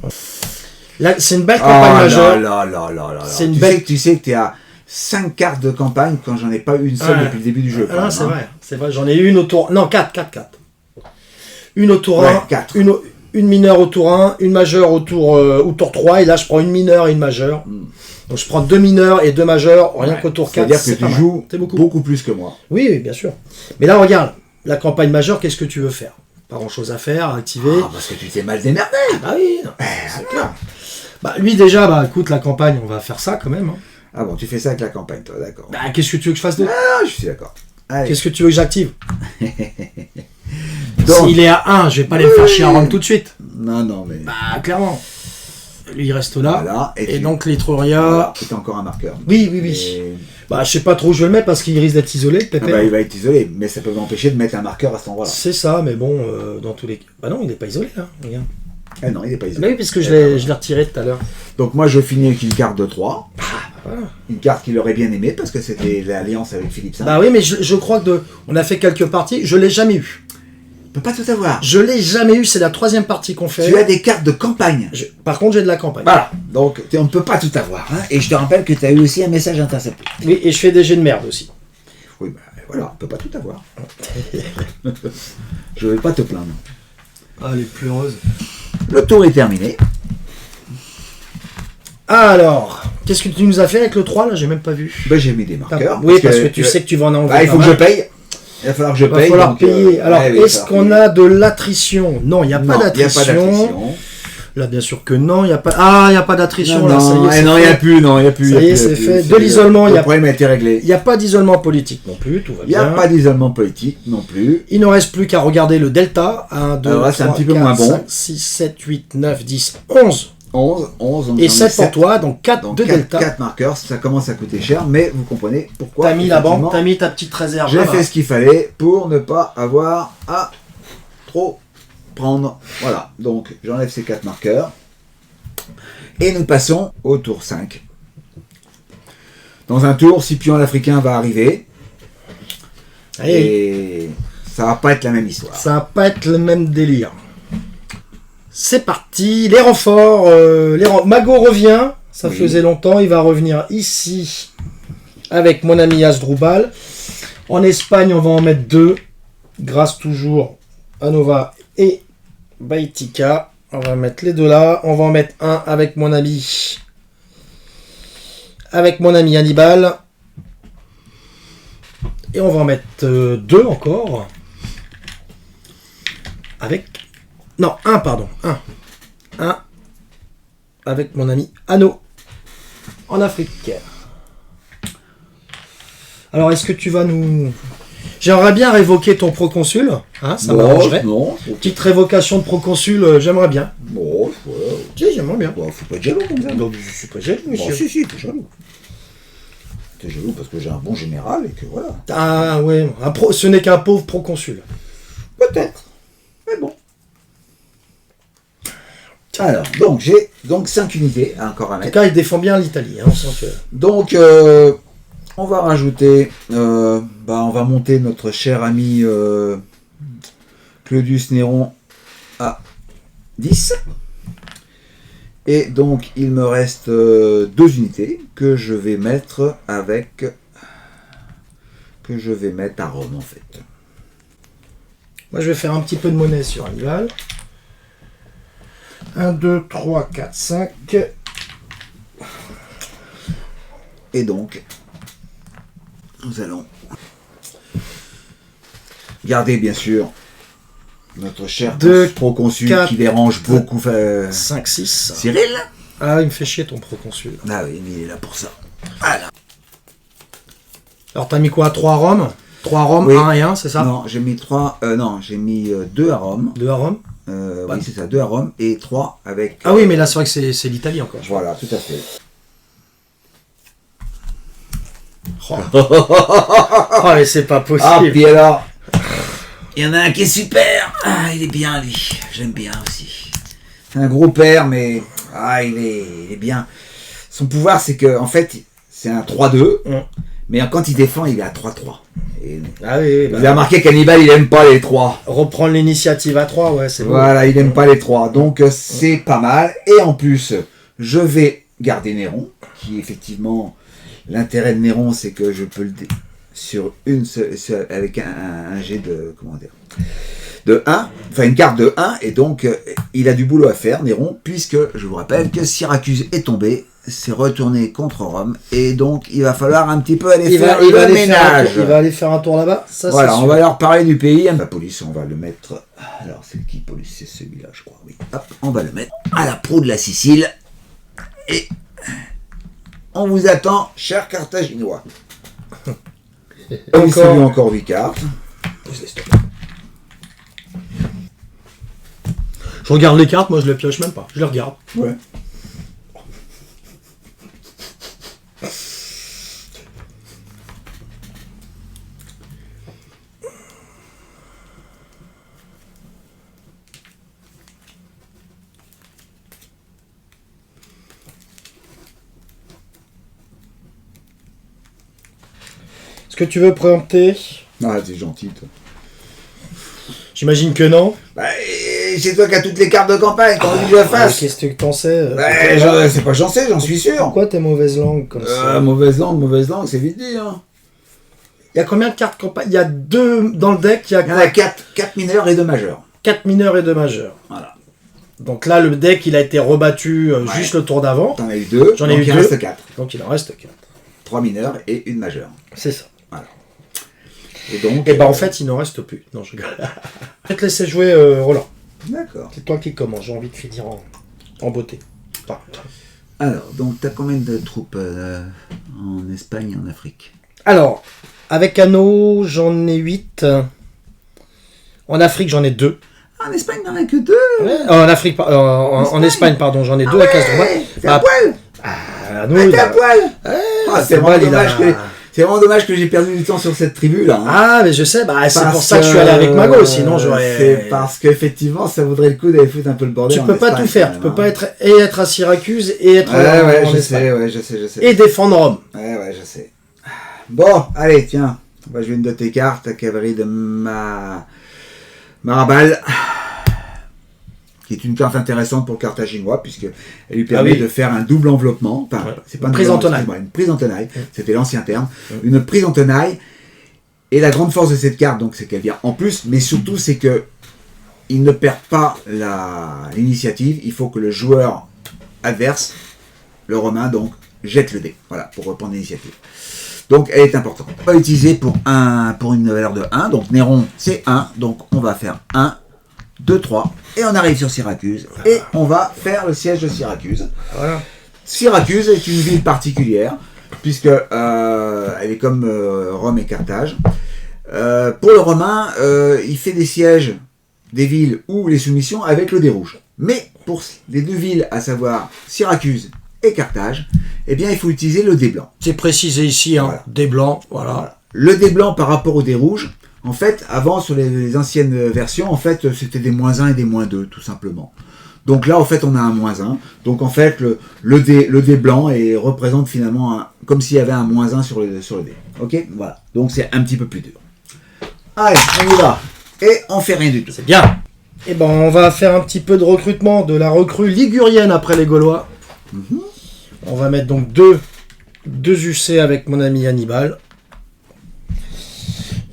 Là, c'est une belle campagne majeure. Là. C'est une belle... Tu sais que tu as 5 cartes de campagne quand j'en ai pas une seule Ouais. depuis le début du jeu. Ah, c'est vrai, c'est vrai. J'en ai une au tour... Non, 4. Une au tour 1, Ouais, 4. une mineure au tour 1, une majeure au tour 3, et là je prends une mineure et une majeure. Donc je prends 2 mineurs et 2 majeures, rien qu'au tour 4. C'est-à-dire que tu joues c'est beaucoup plus que moi. Oui, oui, bien sûr. Mais là, regarde, la campagne majeure, qu'est-ce que tu veux faire? Pas grand-chose à faire, à activer. Ah, parce que tu t'es mal démerdé. Bah oui, non, c'est clair. Bah lui déjà, bah écoute, la campagne, on va faire ça quand même. Hein. Ah bon, tu fais ça avec la campagne, toi, d'accord. Bah qu'est-ce que tu veux que je fasse d'autre? Ah, je suis d'accord. Allez. Qu'est-ce que tu veux que j'active? Donc, S'il est à 1, je vais pas aller me faire chier à rendre tout de suite. non, mais... Bah clairement. Lui, il reste là. Voilà, Et tu- donc l'Etruria... Voilà, c'est encore un marqueur. Oui. Et- Bah je sais pas trop où je vais le mettre parce qu'il risque d'être isolé, le Ah pépère. bah, il va être isolé, mais ça peut m'empêcher de mettre un marqueur à cet endroit-là. C'est ça, mais bon, dans tous les cas... Bah non, il est pas isolé là, regarde. Ah non, il n'est pas Bah isolé. oui, puisque je l'ai retiré tout à l'heure. Donc moi, je finis avec une carte de 3. Voilà. Une carte qu'il aurait bien aimée, parce que c'était l'alliance avec Philippe V. Bah oui, mais je crois que on a fait quelques parties, je l'ai jamais eu. On peut pas tout avoir. Je l'ai jamais eu, c'est la 3e partie qu'on fait. Tu as des cartes de campagne. Par contre, j'ai de la campagne. Voilà, donc on ne peut pas tout avoir. Hein. Et je te rappelle que tu as eu aussi un message intercepté. Oui, et je fais des jets de merde aussi. Oui, bah voilà, on ne peut pas tout avoir. Je ne vais pas te plaindre. Ah, les pleureuses. Le tour est terminé. Alors, qu'est-ce que tu nous as fait avec le 3 là? J'ai même pas vu. Bah, j'ai mis des marqueurs. Oui, parce que tu sais que tu vas en enlever. Bah, il faut pas que je mal. paye. Il va falloir que je Il va paye. falloir donc, payer. Alors, ouais, oui, est-ce ça va qu'on payer. a de l'attrition? Non, il n'y a pas Non, il n'y a pas d'attrition. d'attrition. Là, bien sûr que non, il n'y a pas. Ah, il n'y a pas d'attrition là, ça y est. Non, c'est non, il n'y a fait. plus, non, il n'y a plus. Ça il y y a est, plus, c'est il y a fait. plus. De l'isolement, il y Le a- problème a été réglé. Il n'y a pas d'isolement politique non plus, tout va Il n'y bien. a pas d'isolement politique non plus. Il ne reste plus qu'à regarder le delta. 1, 2, Alors là, c'est un 3, petit peu 4, moins bon. 5, 6, 7, 8, 9, 10, 11. 11. Donc Et j'en ai 7 pour toi, donc 4 Donc de delta. 4 marqueurs, ça commence à coûter cher, mais vous comprenez pourquoi. T'as mis la banque, effectivement, t'as mis ta petite réserve. J'ai là-bas. fait ce qu'il fallait pour ne pas avoir à trop prendre. Voilà, donc j'enlève ces 4 marqueurs. Et nous passons au tour 5. Dans un tour, Scipion l'Africain va arriver. Allez, Et ça va pas être la même histoire. ça va pas être le même délire. C'est parti, les renforts. Mago revient, ça Oui. faisait longtemps, il va revenir ici avec mon ami Asdrubal. En Espagne, on va en mettre 2, grâce toujours à Nova et Baitica. On va mettre les 2 là. On va en mettre un avec mon ami. Avec mon ami Hannibal. Et on va en mettre 2 encore. Avec. Non, 1, pardon. 1. 1. Avec mon ami Anno. En Afrique. Alors, est-ce que tu vas nous. J'aimerais bien révoquer ton proconsul. Hein, ça m'arrangerait. Non, Petite révocation de proconsul, j'aimerais bien. bon, Si, j'aimerais bien. faut pas être jaloux comme ça. Donc, je suis pas jaloux, Bon, monsieur. si, t'es jaloux. T'es jaloux parce que j'ai un bon général et que voilà. Ah ouais, ce n'est qu'un pauvre proconsul. Peut-être. Mais bon. Alors, donc j'ai 5 unités encore à En tout mettre. cas, il défend bien l'Italie. Hein, on sent que... Donc, on va rajouter, on va monter notre cher ami Claudius Néron à 10. Et donc, il me reste 2 unités que je vais mettre à Rome en fait. Moi, je vais faire un petit peu de monnaie sur Hannibal. 1, 2, 3, 4, 5. Et donc, nous allons garder bien sûr notre cher Deux, proconsul 4, qui dérange beaucoup 5, 6. Cyril. Ah, il me fait chier ton proconsul. Ah oui, mais il est là pour ça. Voilà. Alors, t'as mis quoi? 3 arômes? 3 arômes, Oui. 1 et 1, c'est ça? Non, j'ai mis 3. Non, j'ai mis 2 arômes. 2 arômes? Oui, c'est ça, 2 arômes et 3 avec. Ah oui, mais là, c'est vrai que c'est l'Italie encore. Voilà, tout à fait. Oh, oh mais c'est pas Ah, possible. puis alors, il y en a un qui est super. Ah, il est bien, lui. J'aime bien aussi. C'est un gros père, mais il est bien. Son pouvoir, c'est que, en fait, c'est un 3-2, mais quand il défend, il est à 3-3. Et Ah oui, vous avez remarqué qu'Hannibal, il aime pas les 3. reprendre l'initiative à 3, ouais, c'est bon. Voilà, il aime pas les 3. Donc, c'est pas mal. Et en plus, je vais garder Néron, qui effectivement, l'intérêt de Néron, c'est que je peux le sur une avec un jet de, comment dire, de 1, enfin une carte de 1, et donc il a du boulot à faire, Néron, puisque je vous rappelle que Syracuse est tombé, c'est retourné contre Rome, et donc il va falloir un petit peu aller faire le ménage. Il va aller faire un tour là-bas, ça Voilà, c'est on sûr. va leur parler du pays. La police, on va le mettre. Alors, c'est qui police? C'est celui-là, je crois. Oui. Hop, on va le mettre à la proue de la Sicile. Et on vous attend, chers Carthaginois. On distribue encore 8 cartes. Je regarde les cartes, moi je les pioche même pas. Je les regarde. Ouais. Est-ce que tu veux présenter? Ah, c'est gentil, toi. J'imagine que non. Bah, c'est toi qui as toutes les cartes de campagne. T'as envie que je la fasse? Qu'est-ce que t'en sais? C'est pas j'en sais, j'en suis sûr. Pourquoi tes mauvaises langues comme ça? Mauvaise langue, c'est vite dit. Hein. Il y a combien de cartes campagne? Il y a 2 dans le deck, il y a Il y en a 4 mineurs et 2 majeurs. 4 mineurs et 2 majeurs. Voilà. Donc là, le deck, il a été rebattu juste le tour d'avant. T'en as eu 2, J'en ai eu il 2. reste 4. Donc il en reste 4. 3 mineurs et une majeure. C'est ça. Voilà. Et donc. Et en fait, il n'en reste plus. Non, je rigole. Je vais te laisser jouer Roland. D'accord. C'est toi qui commence. J'ai envie de finir en beauté. Alors, donc, t'as combien de troupes en Espagne et en Afrique? Alors, avec Anneau, j'en ai 8. En Afrique, j'en ai 2. En Espagne, t'en as que 2. En Afrique, en Espagne, pardon, j'en ai 2 à Casdroba. T'es à poil. Anneau, T'es à poil. C'est vraiment il a... dommage que... C'est vraiment dommage que j'ai perdu du temps sur cette tribu là. Hein. Ah, mais je sais, c'est pour ça que je suis allé avec Mago, sinon j'aurais. C'est parce qu'effectivement, ça vaudrait le coup d'aller foutre un peu le bordel. Tu peux pas tout faire, tu peux pas être à Syracuse et être en Espagne. Je sais. Et défendre Rome. Ouais, je sais. Bon, allez, tiens, on va jouer une de tes cartes, la cavalerie de Marabal, qui est une carte intéressante pour le Carthaginois, puisqu'elle lui permet de faire un double enveloppement. Enfin, c'est pas une prise en tenaille. Une prise en tenaille, c'était l'ancien terme. Une prise en tenaille. Et la grande force de cette carte, donc, c'est qu'elle vient en plus, mais surtout, c'est que il ne perd pas l'initiative. Il faut que le joueur adverse, le Romain, donc, jette le dé. Voilà, pour reprendre l'initiative. Donc, elle est importante. On va l'utiliser pour une valeur de 1. Donc, Néron, c'est 1. Donc, on va faire 1, 2, 3. Et on arrive sur Syracuse. Et on va faire le siège de Syracuse. Voilà. Syracuse est une ville particulière, puisque elle est comme Rome et Carthage. Pour le Romain, il fait des sièges des villes ou les soumissions avec le dé rouge. Mais pour les 2 villes, à savoir Syracuse et Carthage, eh bien, il faut utiliser le dé blanc. C'est précisé ici, hein. Voilà. Dé blanc, voilà. Le dé blanc par rapport au dé rouge, en fait, avant, sur les anciennes versions, en fait, c'était des -1 et des -2, tout simplement. Donc là, en fait, on a un -1. Donc, en fait, le dé blanc représente finalement comme s'il y avait un -1 sur le dé. Ok? Voilà. Donc, c'est un petit peu plus dur. Allez, on y va. Et on fait rien du tout. C'est bien. Et ben, on va faire un petit peu de recrutement de la recrue ligurienne après les Gaulois. On va mettre donc deux UC avec mon ami Hannibal.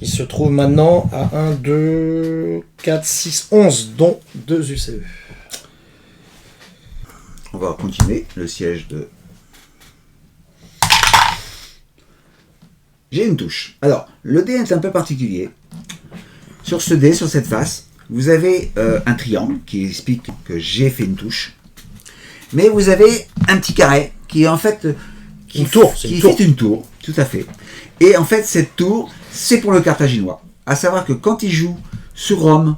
Il se trouve maintenant à 1, 2, 4, 6, 11, dont 2 UCE. On va continuer le siège de... J'ai une touche. Alors, le dé est un peu particulier. Sur ce dé, sur cette face, vous avez un triangle qui explique que j'ai fait une touche. Mais vous avez un petit carré qui est en fait Une tour, c'est une qui tour. fait une tour, tout à fait. Et en fait, cette tour, c'est pour le Carthaginois. À savoir que quand il joue sur Rome,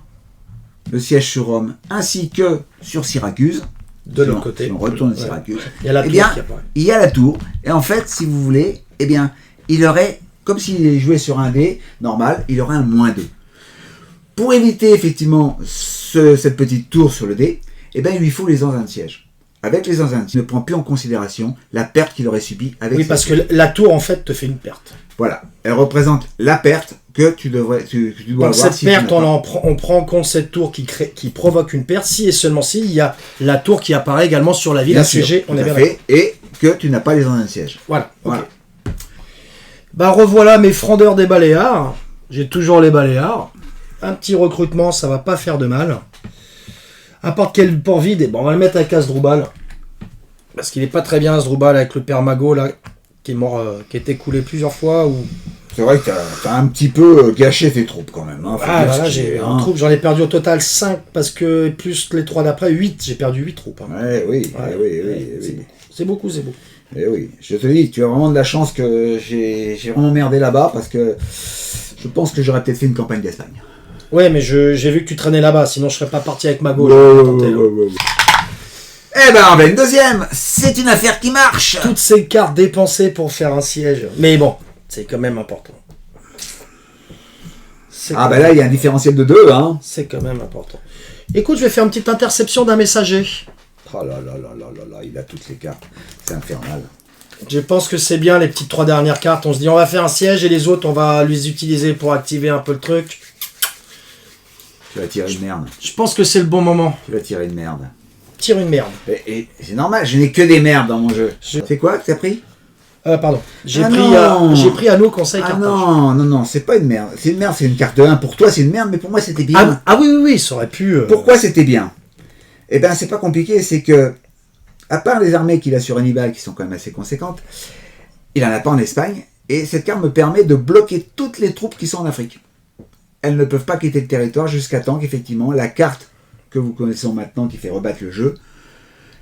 le siège sur Rome, ainsi que sur Syracuse, De si l'autre on- côté. si on retourne à Ouais. Syracuse, Il y a la eh tour bien, qui apparaît. il y a la tour. Et en fait, si vous voulez, eh bien, il aurait, comme s'il jouait sur un dé normal, il aurait un -2. Pour éviter effectivement cette petite tour sur le dé, eh bien, il lui faut les enzymes de siège. Avec les enzymes, il ne prend plus en considération la perte qu'il aurait subie avec Oui, cette parce que la tour, en fait, te fait une perte. Voilà, elle représente la perte que tu dois Donc avoir. cette si tu perte, n'as pas. on prend en compte cette tour qui provoque une perte, si et seulement si il y a la tour qui apparaît également sur la ville Bien sûr, assiégée. On tout est à bien fait, et que tu n'as pas les enzymes de siège. Voilà. ok. Voilà. Bah revoilà mes frondeurs des Baléares. J'ai toujours les Baléares. Un petit recrutement, ça va pas faire de mal. N'importe quel port vide, et bon, on va le mettre avec Asdrubal. Parce qu'il est pas très bien Asdrubal avec le père Mago là, qui est mort, qui a été coulé plusieurs fois. Ou... C'est vrai que tu as un petit peu gâché tes troupes quand même. Hein, faut Ah dire voilà, ce qui est, j'ai hein. un troupe, j'en ai perdu au total 5 parce que plus les 3 d'après, 8. J'ai perdu 8 troupes. hein. Ouais, oui, Ouais, oui, ouais, oui, oui. c'est beaucoup, c'est beaucoup. Eh oui, je te dis, tu as vraiment de la chance que j'ai vraiment merdé là-bas parce que je pense que j'aurais peut-être fait une campagne d'Espagne. Ouais, mais j'ai vu que tu traînais là-bas, sinon je serais pas parti avec Mago. Ouais, j'aurais ouais, tenté, là. ouais, ouais, ouais. Eh ben, on a une deuxième. C'est une affaire qui marche. Toutes ces cartes dépensées pour faire un siège. Mais bon, c'est quand même important. C'est Ah quand ben même- là, il y a un différentiel de 2, hein. C'est quand même important. Écoute, je vais faire une petite interception d'un messager. Oh là là là là là là, il a toutes les cartes. C'est infernal. Je pense que c'est bien les petites 3 dernières cartes. On se dit on va faire un siège et les autres on va les utiliser pour activer un peu le truc. Tu vas tirer une merde. Je pense que c'est le bon moment. Tu vas tirer une merde. Tire une merde. Et c'est normal, je n'ai que des merdes dans mon jeu. C'est quoi que t'as pris? Pardon. J'ai Ah pris, non. j'ai pris Anneau Conseil Ah Carthage. non, non, non, c'est pas une merde. C'est une merde, c'est une carte de 1. Pour toi, c'est une merde, mais pour moi, c'était bien. Ah oui, oui, oui, ça aurait pu. Pourquoi c'était bien? Eh bien, c'est pas compliqué, c'est que, à part les armées qu'il a sur Hannibal, qui sont quand même assez conséquentes, il en a pas en Espagne, et cette carte me permet de bloquer toutes les troupes qui sont en Afrique. Elles ne peuvent pas quitter le territoire jusqu'à temps qu'effectivement la carte que vous connaissez maintenant, qui fait rebattre le jeu,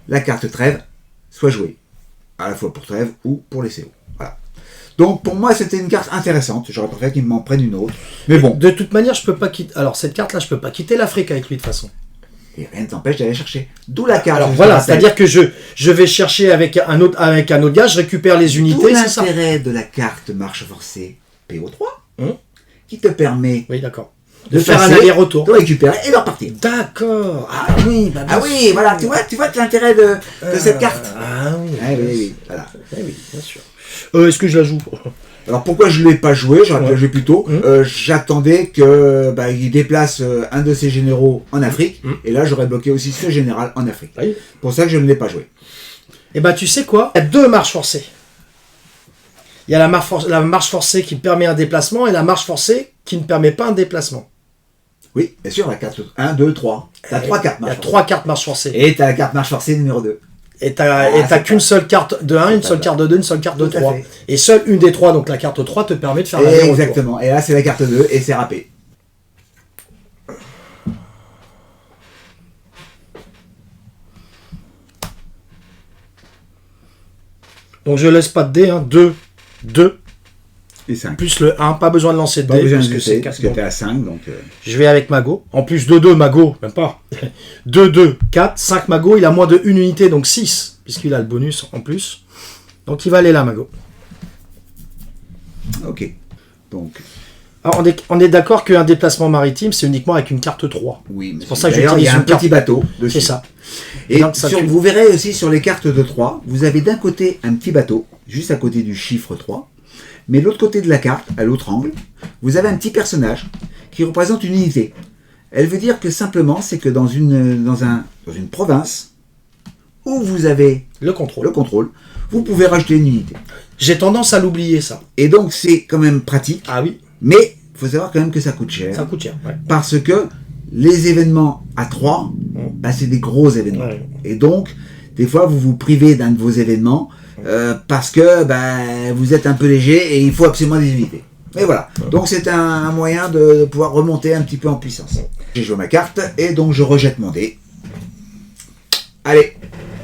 la carte trêve, soit jouée. À la fois pour trêve ou pour les CO. Voilà. Donc pour moi, c'était une carte intéressante. J'aurais préféré qu'il m'en prenne une autre. Mais bon, De toute manière, je peux pas quitter. Alors cette carte-là, je peux pas quitter l'Afrique avec lui de toute façon. et rien ne t'empêche d'aller chercher. D'où la carte. Alors je te voilà, rappelle. c'est-à-dire que je vais chercher avec un autre gars, je récupère les Tout unités, c'est ça. l'intérêt de la carte marche forcée PO3, Hum. qui te permet Oui, d'accord. de De faire un passer, aller-retour. de récupérer et de repartir. D'accord. Ah oui, bah, bien Ah oui, sûr. voilà, tu vois l'intérêt de cette carte. Ah oui. Ah oui, oui, voilà. Eh oui, bien sûr. Est-ce que je la joue? Alors pourquoi je ne l'ai pas joué, j'aurais pu Ouais. la jouer plus tôt. J'attendais que il déplace un de ses généraux en Afrique, et là j'aurais bloqué aussi ce général en Afrique. Oui. Pour ça que je ne l'ai pas joué. Eh ben, tu sais quoi? Il y a 2 marches forcées. Il y a la marche forcée qui permet un déplacement et la marche forcée qui ne permet pas un déplacement. Oui, bien sûr, la carte 1, 2, 3. T'as 3 cartes Il y a marche 3 cartes marche forcée. forcée. Et t'as la carte marche forcée numéro 2. Et t'as c'est qu'une pas- seule carte de 1, une c'est seule pas carte de 2, une seule carte de Tout à 3. fait. Et seule une des 3, donc la carte 3, te permet de faire la Exactement. Et là c'est la carte 2 et c'est râpé. Donc je laisse pas de dés, hein. 2, Et 5. plus le 1, pas besoin de lancer de Pas dés, besoin parce de que jeter, c'est parce 4. que t'es à 5, donc... Je vais avec Mago. En plus, 2-2, Mago, même pas. 2-2, 4, 5 Mago, il a moins de 1 unité, donc 6, puisqu'il a le bonus en plus. Donc il va aller là, Mago. Ok. Donc, Alors, on est d'accord qu'un déplacement maritime, c'est uniquement avec une carte 3. oui. C'est pour ça que D'ailleurs, il y j'utilise a un une carte. petit bateau dessus. C'est ça. Et Donc, ça fait- vous verrez aussi sur les cartes de 3, vous avez d'un côté un petit bateau, juste à côté du chiffre 3, mais de l'autre côté de la carte, à l'autre angle, vous avez un petit personnage qui représente une unité. Elle veut dire que simplement, c'est que dans une province où vous avez Le contrôle. le contrôle, vous pouvez rajouter une unité. J'ai tendance à l'oublier, ça. Et donc c'est quand même pratique, Ah oui, mais il faut savoir quand même que ça coûte cher. ça coûte cher. Ouais. Parce que les événements à 3, c'est des gros événements. Ouais. Et donc, des fois, vous vous privez d'un de vos événements parce que vous êtes un peu léger et il faut absolument des unités. Et voilà. Donc, c'est un moyen de pouvoir remonter un petit peu en puissance. J'ai joué ma carte et donc je rejette mon dé. Allez,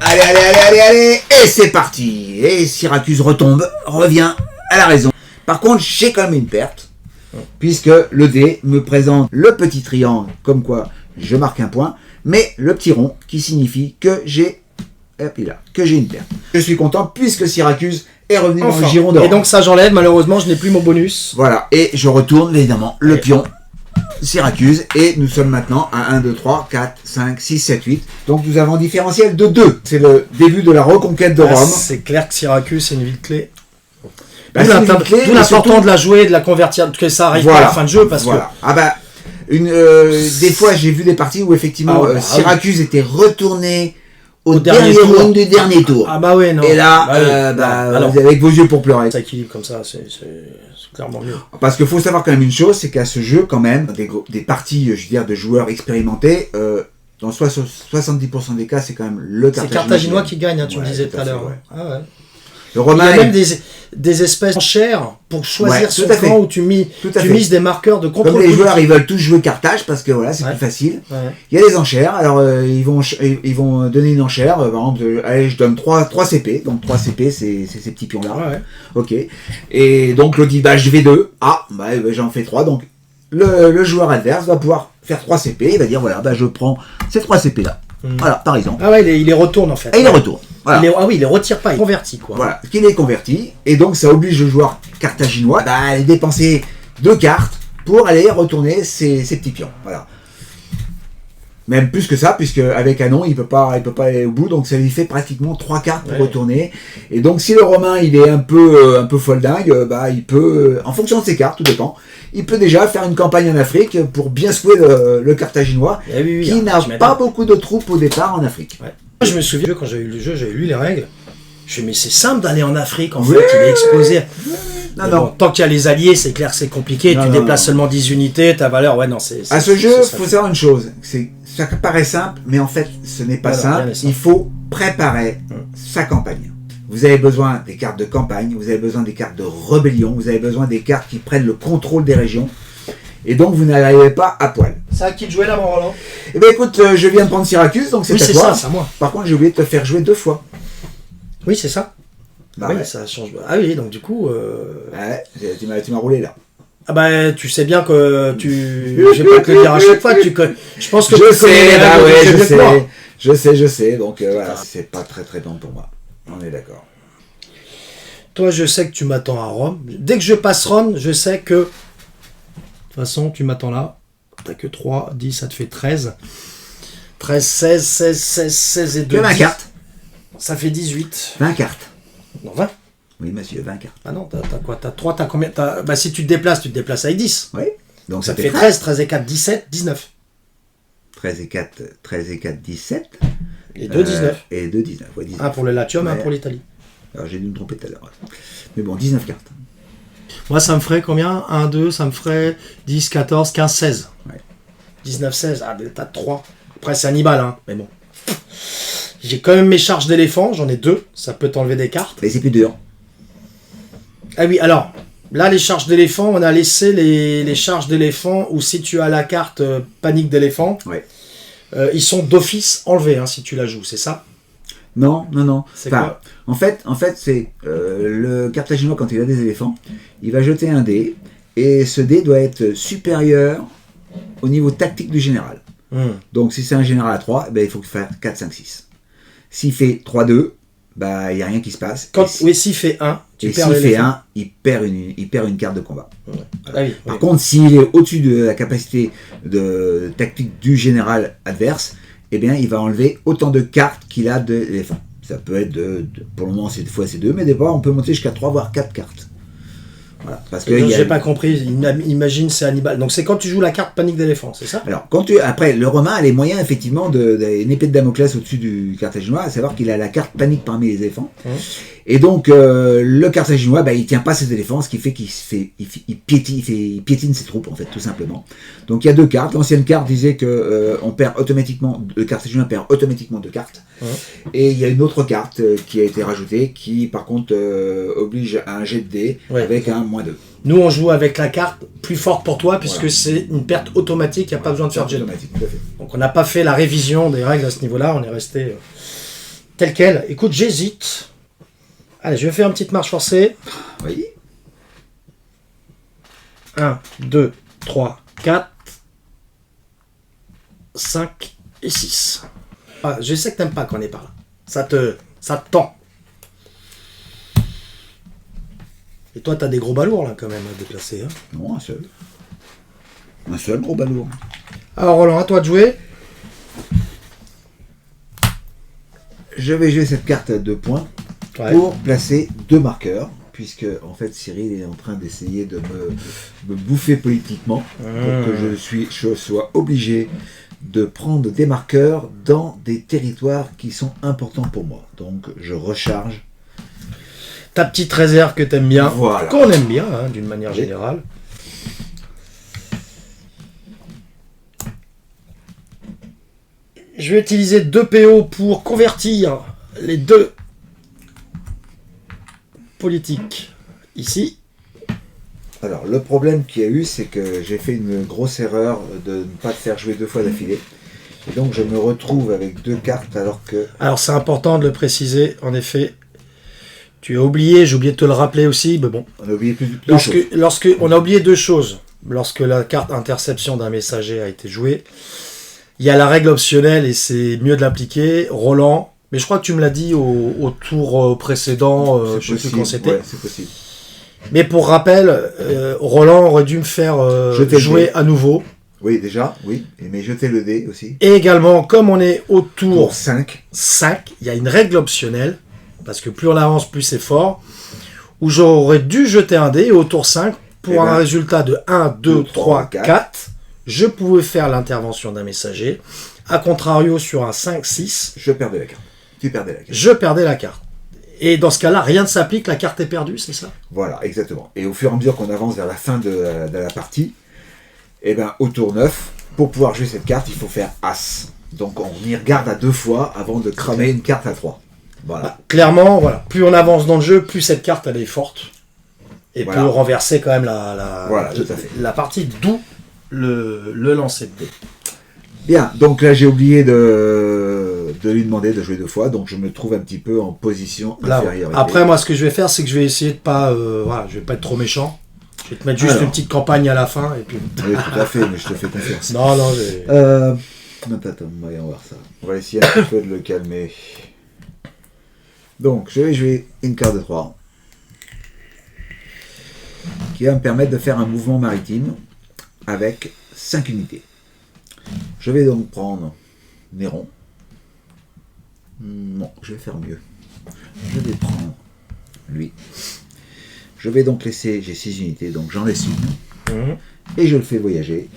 Allez, et c'est parti. Et Syracuse revient à la raison. Par contre, j'ai quand même une perte, puisque le dé me présente le petit triangle, comme quoi je marque un point, mais le petit rond qui signifie que j'ai une perte. Je suis content puisque Syracuse est revenu dans le giron d'or. Et donc ça j'enlève, malheureusement je n'ai plus mon bonus. Voilà, et je retourne évidemment le pion Syracuse, et nous sommes maintenant à 1, 2, 3, 4, 5, 6, 7, 8. Donc nous avons un différentiel de 2. C'est le début de la reconquête de Rome. C'est clair que Syracuse c'est une ville clé. D'où l'important de la jouer, de la convertir, que ça arrive pas à la fin de jeu parce que... Ah bah, des fois j'ai vu des parties où effectivement Syracuse était retourné au dernier round du dernier tour. Ah bah ouais, non. Et là, vous avez avec vos yeux pour pleurer. Ça équilibre comme ça, c'est clairement mieux. Parce qu'il faut savoir quand même une chose, c'est qu'à ce jeu quand même, des parties, je veux dire, de joueurs expérimentés, dans 70% des cas, c'est quand même le Carthaginois. C'est Carthaginois qui gagne, hein, tu me disais tout à l'heure. Ouais. Ah ouais. Le Romain, il y a même des espèces chères pour choisir son camp où tu mises des marqueurs de contrôle. Comme les joueurs, ils veulent tous jouer Carthage parce que voilà, c'est plus facile. Ouais. Il y a des enchères. Alors ils vont donner une enchère. Par exemple, allez, je donne 3 CP. Donc 3 CP, c'est ces petits pions là. Ouais. Ok. Et donc l'autre dit bah je vais 2. Ah bah j'en fais 3. Donc le joueur adverse va pouvoir faire 3 CP. Il va dire voilà, bah je prends ces 3 CP là. Voilà, par exemple. Ah ouais, il les retourne en fait. Et il les retourne. Voilà. Il les retire pas, il convertit quoi. Voilà, qu'il est converti, et donc ça oblige le joueur carthaginois à dépenser 2 cartes pour aller retourner ses petits pions. Voilà. Même plus que ça, puisque avec Anon, il peut pas aller au bout, donc ça lui fait pratiquement 3 cartes pour retourner. Et donc si le Romain il est un peu foldingue, il peut, en fonction de ses cartes, tout dépend, il peut déjà faire une campagne en Afrique pour bien secouer le Carthaginois, qui n'a pas beaucoup de troupes au départ en Afrique. Ouais. Je me souviens quand j'avais eu le jeu, j'avais lu les règles. Je me suis dit, mais c'est simple d'aller en Afrique en fait, il est exposé. Non. Bon, tant qu'il y a les alliés, c'est clair que c'est compliqué. Tu déplaces seulement 10 unités, ta valeur, c'est. À ce jeu, il faut savoir une chose, ça paraît simple, mais en fait, ce n'est pas simple. Il faut préparer sa campagne. Vous avez besoin des cartes de campagne, vous avez besoin des cartes de rébellion, vous avez besoin des cartes qui prennent le contrôle des régions. Et donc vous n'arrivez pas à poil. C'est à qui de jouer là, mon Roland? Eh bien écoute, je viens de prendre Syracuse, donc c'est à toi. Oui, c'est ça, c'est à moi. Par contre, j'ai oublié de te faire jouer 2 fois. Oui, c'est ça. Ça change. Ah oui, donc du coup... Ouais, tu m'as roulé là. Ah bah tu sais bien que je vais pas te le dire à chaque fois. Je pense que je sais, je sais. Donc voilà, c'est pas très très bon pour moi. On est d'accord. Toi, je sais que tu m'attends à Rome. Dès que je passe Rome, je sais que... De toute façon, tu m'attends là. T'as que 3, 10, ça te fait 13. 13, 16 et 2. 20 cartes. Ça fait 18. 20 cartes. Non, 20. Oui, monsieur, 20 cartes. Ah non, t'as quoi? T'as 3, t'as combien? Bah, si tu te déplaces avec 10. Oui. Donc ça fait 13, 13 et 4, 17, 19. 13 et 4, 17. Et 2, 19. Et 2, 19. Ouais, 19. Un pour le Latium, un pour l'Italie. Alors j'ai dû me tromper tout à l'heure. Mais bon, 19 cartes. Moi, ça me ferait combien? 1, 2, ça me ferait 10, 14, 15, 16. Ouais. 19, 16. Ah, t'as 3. Après, c'est Hannibal, hein. Mais bon. J'ai quand même mes charges d'éléphant. J'en ai 2. Ça peut t'enlever des cartes. Mais c'est plus dur. Ah oui, alors. Là, les charges d'éléphant, on a laissé les charges d'éléphant où si tu as la carte panique d'éléphant, ils sont d'office enlevés si tu la joues, c'est ça? Non. C'est quoi? En fait, c'est le Carthaginois, quand il a des éléphants, il va jeter un dé, et ce dé doit être supérieur au niveau tactique du général. Donc si c'est un général à 3, il faut faire 4, 5, 6. S'il fait 3, 2, il n'y a rien qui se passe. S'il fait 1, tu perds l'éléphant. S'il fait 1, il perd une carte de combat. Voilà. Par contre, s'il est au-dessus de la capacité de tactique du général adverse, il va enlever autant de cartes qu'il a d'éléphants. Ça peut être, pour le moment, cette fois c'est 2, mais des fois, on peut monter jusqu'à 3, voire 4 cartes. Voilà, parce que j'ai pas compris, imagine c'est Hannibal. Donc c'est quand tu joues la carte panique d'éléphant, c'est ça? Alors, après, le Romain a les moyens, effectivement, une épée de Damoclès au-dessus du Carthaginois, à savoir qu'il a la carte panique parmi les éléphants. Et donc, le Carthaginois, il tient pas ses éléphants, ce qui fait il piétine ses troupes, en fait, tout simplement. Donc, il y a 2 cartes. L'ancienne carte disait que le Carthaginois perd automatiquement 2 cartes. Et il y a une autre carte qui a été rajoutée, qui, par contre, oblige à un jet de dés avec un -2. Nous, on joue avec la carte plus forte pour toi, puisque c'est une perte automatique, il n'y a pas besoin de faire de jet. Automatique, tout à fait. Donc, on n'a pas fait la révision des règles à ce niveau-là, on est resté... tel quel. Écoute, j'hésite. Allez, je vais faire une petite marche forcée. Oui. 1, 2, 3, 4, 5 et 6. Ah, je sais que t'aimes pas qu'on est par là. Ça te tend. Et toi, t'as des gros balourds là quand même à déplacer. Hein. Non, un seul. Un seul gros balourd. Alors Roland, à toi de jouer. Je vais jouer cette carte à 2 points Ouais. pour placer 2 marqueurs, puisque en fait Cyril est en train d'essayer de me bouffer politiquement, pour que je sois obligé de prendre des marqueurs dans des territoires qui sont importants pour moi. Donc je recharge. Ta petite réserve que t'aimes bien, Voilà. qu'on aime bien hein, d'une manière générale. Je vais utiliser 2 PO pour convertir les 2 politiques ici. Alors le problème qu'il y a eu, c'est que j'ai fait une grosse erreur de ne pas te faire jouer 2 fois d'affilée. Et donc je me retrouve avec 2 cartes alors que... Alors c'est important de le préciser, en effet. Tu as oublié, j'ai oublié de te le rappeler aussi, mais bon. On a oublié plus de choses. On a oublié 2 choses. Lorsque la carte interception d'un messager a été jouée, il y a la règle optionnelle et c'est mieux de l'appliquer. Roland, mais je crois que tu me l'as dit au tour précédent, je ne sais plus quand c'était. Ouais, c'est possible. Mais pour rappel, Roland aurait dû me faire jouer à nouveau. Oui, déjà, oui. Mais jeter le dé aussi. Et également, comme on est au tour Pour 5. 5, il y a une règle optionnelle, parce que plus on avance, plus c'est fort, où j'aurais dû jeter un dé, et au tour 5, pour un résultat de 1, 2, 3, 4, je pouvais faire l'intervention d'un messager. A contrario, sur un 5, 6, je perdais la carte. Tu perdais la carte. je perdais la carte. Et dans ce cas-là, rien ne s'applique, la carte est perdue, c'est ça? Voilà, exactement. Et au fur et à mesure qu'on avance vers la fin de la partie, et ben, au tour 9, pour pouvoir jouer cette carte, il faut faire As. Donc on y regarde à 2 fois avant de cramer une carte à 3. Voilà. Bah, clairement, voilà, plus on avance dans le jeu, plus cette carte elle est forte. Et Voilà. peut renverser quand même Voilà, tout à fait. la partie, d'où le lancer de dés. Bien, donc là j'ai oublié de lui demander de jouer 2 fois, donc je me trouve un petit peu en position Là, inférieure. après, moi, ce que je vais faire, c'est que je vais essayer de pas... voilà, je vais pas être trop méchant. Je vais te mettre juste Alors. une petite campagne à la fin, et puis... Oui, tout à fait, mais je te fais confiance. Non, non, j'ai... Attends, voyons voir ça. On va essayer un petit peu de le calmer. Donc, je vais jouer une carte de 3 qui va me permettre de faire un mouvement maritime avec 5 unités. Je vais donc prendre Néron. Non, je vais faire mieux. Je vais prendre lui. Je vais donc laisser, j'ai 6 unités, donc j'en laisse une. Mhm. Et je le fais voyager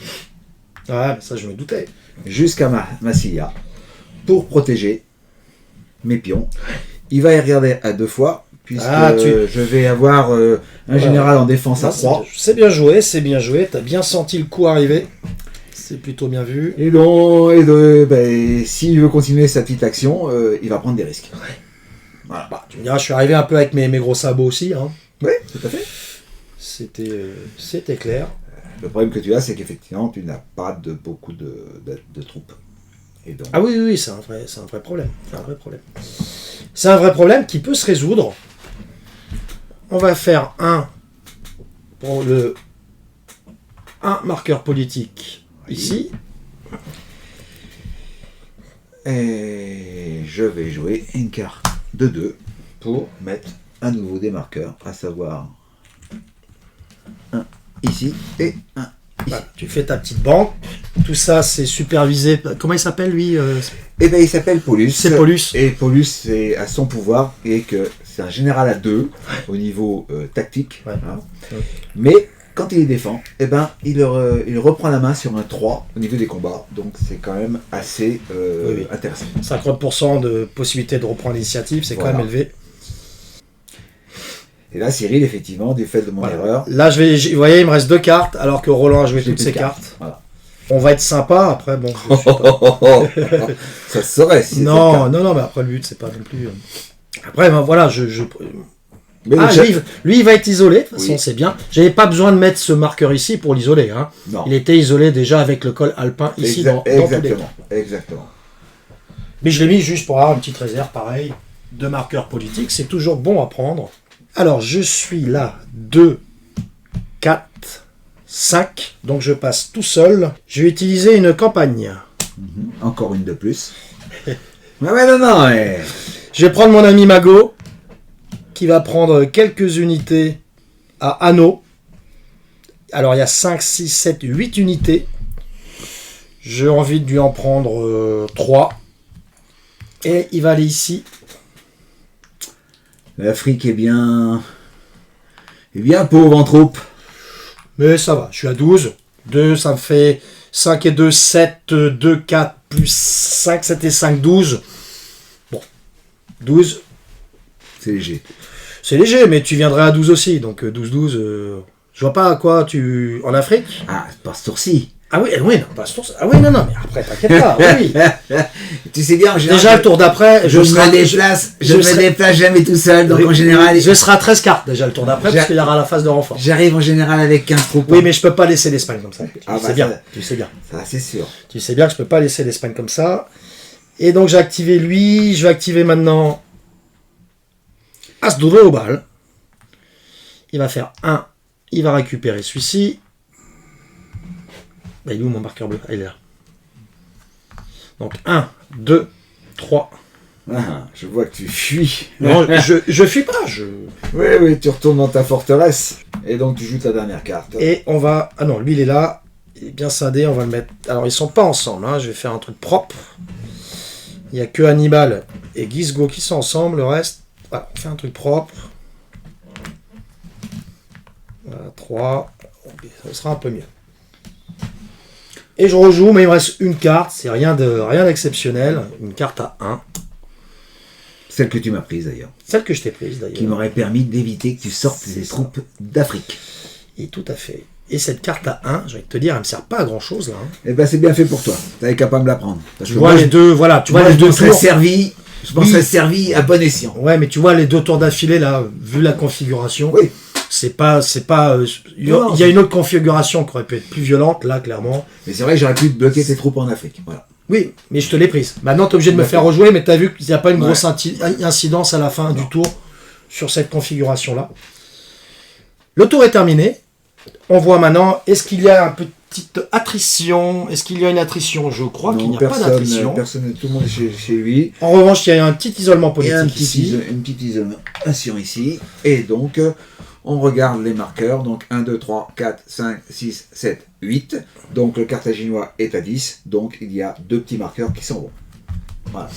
Ouais, mais ça, je me doutais. jusqu'à Massilia pour protéger mes pions. Il va y regarder à 2 fois, puisque je vais avoir un général en défense à 3. C'est bien joué, c'est bien joué. T'as bien senti le coup arriver. C'est plutôt bien vu. Et donc, s'il veut continuer sa petite action, il va prendre des risques. Ouais. Voilà. Bah, tu me diras, je suis arrivé un peu avec mes gros sabots aussi. Hein. Oui, tout à fait. C'était clair. Le problème que tu as, c'est qu'effectivement, tu n'as pas beaucoup de troupes. Et donc, Ah oui, oui, oui, c'est un vrai problème. C'est un vrai problème. C'est un vrai problème qui peut se résoudre. On va faire pour un marqueur politique ici. et je vais jouer une carte de 2 pour mettre à nouveau des marqueurs, à savoir un ici et un ici. Voilà, tu fais ta petite banque. Tout ça, c'est supervisé. Comment il s'appelle, lui Et bien il s'appelle Paulus. C'est Paulus. Et Paulus c'est à son pouvoir et que c'est un général à 2 au niveau tactique. Ouais. Hein. Ouais. Mais quand il les défend, eh ben, il reprend la main sur un 3 au niveau des combats. Donc c'est quand même assez Oui. intéressant. 50% de possibilité de reprendre l'initiative, c'est quand Voilà. même élevé. Et là Cyril, effectivement, du fait de mon Voilà. erreur, Là, vous voyez, il me reste 2 cartes, alors que Roland a joué j'ai toutes plus ses de cartes. Voilà. On va être sympa, après, bon... je suis pas- Ça se saurait si c'était le non, cas. non, mais après, le but, c'est pas non plus... Après, ben, voilà, Mais Ah, le chef- lui, il va être isolé, de toute façon, Oui. c'est bien. J'avais pas besoin de mettre ce marqueur ici pour l'isoler. Hein. Non. Il était isolé déjà avec le col alpin ici dans tous les cas. Exactement. Mais je l'ai mis juste pour avoir une petite réserve, pareil, de marqueurs politiques. C'est toujours bon à prendre. Alors, je suis là, 2, 4, 5. Donc, je passe tout seul. Je vais utiliser une campagne. Encore une de plus. Non. Je vais prendre mon ami Mago, qui va prendre quelques unités à anneau. Alors, il y a 5, 6, 7, 8 unités. J'ai envie de lui en prendre 3. Et il va aller ici. L'Afrique est bien pauvre en troupes. Mais ça va, je suis à 12. 2, ça me fait 5 et 2, 7, 2, 4, plus 5, 7 et 5, 12. Bon, 12. C'est léger. C'est léger, mais tu viendrais à 12 aussi. Donc 12, 12, je vois pas à quoi tu... En Afrique? Ah, pas ce tour-ci. Ah oui, non, pas ce tour. Ah oui, non, mais après, t'inquiète pas. Oui. Tu sais bien, en général, Déjà, le tour d'après, je me déplace jamais tout seul, donc en général... Je serai à 13 cartes déjà le tour d'après, parce qu'il y aura la phase de renfort. J'arrive en général avec 15 troupes. Oui, mais je peux pas laisser l'Espagne comme ça. Ça, bien, tu sais bien. Ça, c'est sûr. Tu sais bien que je peux pas laisser l'Espagne comme ça. Et donc, j'ai activé lui. Je vais activer maintenant Asdrubal. Il va faire 1. Il va récupérer celui-ci. Bah, il est où mon marqueur bleu? Ah, il est là. Donc 1, 2, 3. Ah, je vois que tu fuis. Non, je fuis pas. Oui, tu retournes dans ta forteresse. Et donc tu joues ta dernière carte. Et on va... Ah non, lui il est là. Il est bien scindé, on va le mettre... Alors ils sont pas ensemble, hein. Je vais faire un truc propre. Il n'y a que Hannibal et Gisgo qui sont ensemble. Le reste... Voilà, on fait un truc propre. Voilà, 3. Ça sera un peu mieux. Et je rejoue, mais il me reste une carte. C'est rien d'exceptionnel. Une carte à 1. Celle que tu m'as prise d'ailleurs. Celle que je t'ai prise d'ailleurs. Qui m'aurait permis d'éviter que tu sortes des troupes d'Afrique. Et tout à fait. Et cette carte à 1, je vais te dire, elle me sert pas à grand chose là. Hein. Eh ben c'est bien fait pour toi. T'avais qu'à pas me la prendre. Parce tu que vois moi, les deux, voilà. Tu vois les deux tours. Je m'en serais servi à bon escient. Ouais, mais tu vois les deux tours d'affilée là, vu la configuration. Oui. C'est pas. Il y a une autre configuration qui aurait pu être plus violente là, clairement. Mais c'est vrai que j'aurais pu bloquer tes troupes en Afrique. Voilà. Oui, mais je te l'ai prise. Maintenant, tu es obligé de me faire rejouer, mais tu as vu qu'il n'y a pas une grosse incidence à la fin du tour sur cette configuration-là. Le tour est terminé. On voit maintenant, est-ce qu'il y a une petite attrition? Est-ce qu'il y a une attrition? Je crois qu'il n'y a pas d'attrition. Personne, tout le monde est chez lui. En revanche, il y a un petit isolement politique ici. Une petite isolation ici. Et donc, on regarde les marqueurs. Donc 1, 2, 3, 4, 5, 6, 7, 8. Donc le carthaginois est à 10. Donc il y a 2 petits marqueurs qui sont bons. Voilà.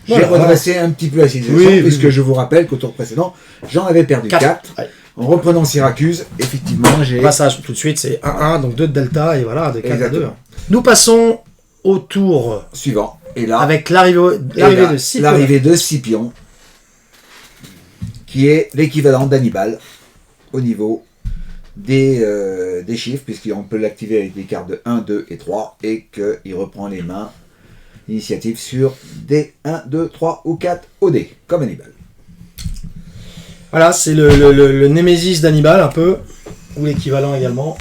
J'ai redressé un petit peu la situation, puisque je vous rappelle qu'au tour précédent, j'en avais perdu 4. Ouais. En reprenant Syracuse, effectivement, j'ai... Passage tout de suite, c'est 1-1, donc 2 de delta, et voilà, de 4 à 2. Nous passons au tour suivant. Et là, avec l'arrivée de Scipion. L'arrivée de Scipion, qui est l'équivalent d'Hannibal au niveau des chiffres, puisqu'on peut l'activer avec des cartes de 1, 2 et 3, et qu'il reprend les mains initiative sur des 1, 2, 3 ou 4 OD, comme Hannibal. Voilà, c'est le Némésis d'Hannibal, un peu, ou l'équivalent également.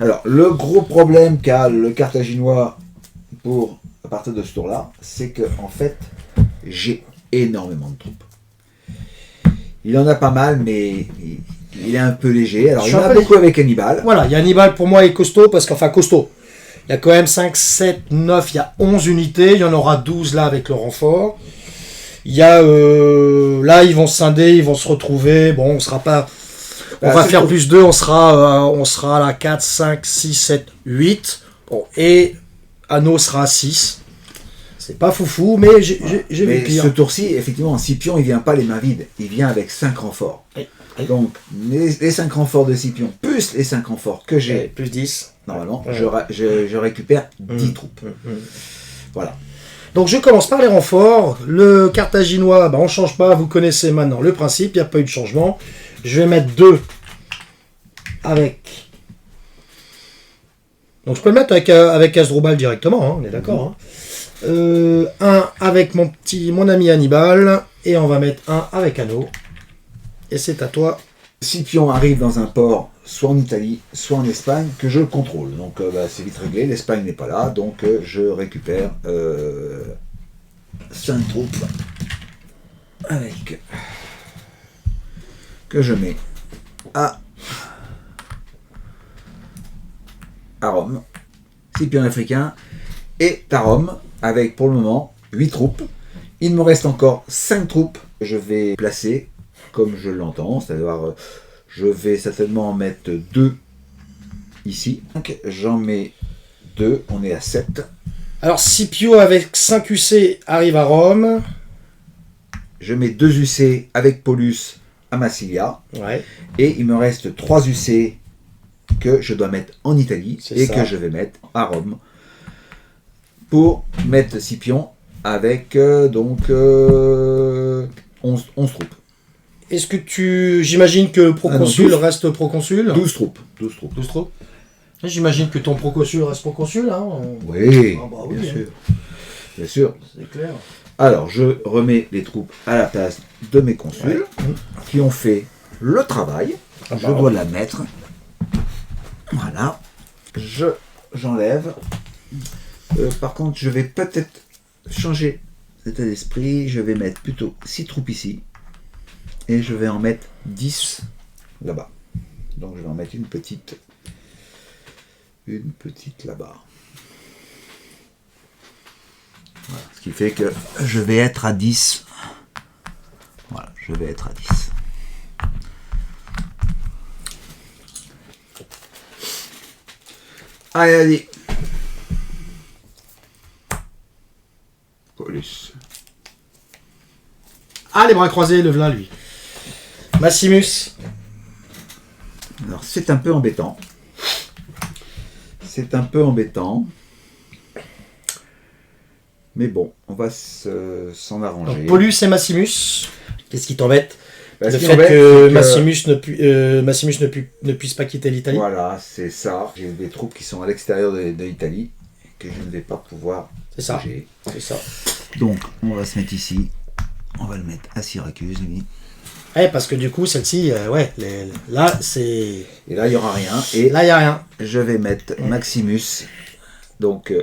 Alors, le gros problème qu'a le Carthaginois à partir de ce tour-là, c'est que en fait, j'ai énormément de troupes. Il en a pas mal, mais il est un peu léger. Alors, il y en a beaucoup avec Hannibal. Voilà, il y a Hannibal, pour moi, est costaud, costaud. Il y a quand même 5, 7, 9, il y a 11 unités, il y en aura 12 là avec le renfort. Il y a là ils vont se scinder, ils vont se retrouver. Bon, on sera pas. On va faire plus 2, on sera à la 4, 5, 6, 7, 8. Bon, et Anneau sera à 6. C'est pas foufou, mais j'ai vu pire. Ce tour-ci, effectivement, Scipion, il vient pas les mains vides. Il vient avec 5 renforts. Oui. Donc, les 5 renforts de Scipion, plus les 5 renforts que j'ai. Plus 10. Normalement, je récupère 10 troupes. Voilà. Donc je commence par les renforts. Le carthaginois, on ne change pas, vous connaissez maintenant le principe, il n'y a pas eu de changement. Je vais mettre 2 avec... Donc je peux le mettre avec Asdrubal directement, hein, on est d'accord. Hein. 1 avec mon ami Hannibal, et on va mettre 1 avec Anneau. Et c'est à toi, Scipion arrive dans un port, soit en Italie, soit en Espagne, que je contrôle. Donc c'est vite réglé, l'Espagne n'est pas là, donc je récupère 5 troupes avec que je mets à Rome, Scipion africain, et à Rome, avec pour le moment 8 troupes. Il me reste encore 5 troupes que je vais placer comme je l'entends, c'est-à-dire je vais certainement en mettre 2 ici. Donc, j'en mets 2, on est à 7. Alors Scipio avec 5 UC arrive à Rome. Je mets 2 UC avec Paulus à Massilia. Ouais. Et il me reste 3 UC que je dois mettre en Italie et ça. que je vais mettre à Rome pour mettre Scipion avec 11 troupes. Est-ce que j'imagine que le proconsul reste proconsul 12 troupes. 12 troupes. J'imagine que ton proconsul reste proconsul, hein. Oui, Ah bah oui, bien hein. sûr. Bien sûr. C'est clair. Alors, je remets les troupes à la place de mes consuls qui ont fait le travail. Ah Je bah, dois la mettre. Voilà. J'enlève. Par contre, je vais peut-être changer d'état d'esprit. Je vais mettre plutôt 6 troupes ici. Et je vais en mettre 10 là-bas. Donc, je vais en mettre une petite là-bas. Voilà. Ce qui fait que je vais être à 10. Voilà, je vais être à 10. Allez. Paulus. Ah, les bras croisés, le v'là lui. Maximus. Alors, c'est un peu embêtant. Mais bon, on va s'en arranger. Donc, Paulus et Maximus. Qu'est-ce qui t'embête? Le fait que Maximus ne puisse pas quitter l'Italie. Voilà, c'est ça. J'ai des troupes qui sont à l'extérieur de l'Italie que je ne vais pas pouvoir bouger. C'est ça. Donc, on va se mettre ici. On va le mettre à Syracuse, lui. Ouais, parce que du coup, celle-ci, là, c'est... Et là, il n'y aura rien. Et là, il n'y a rien. Je vais mettre Maximus. Donc,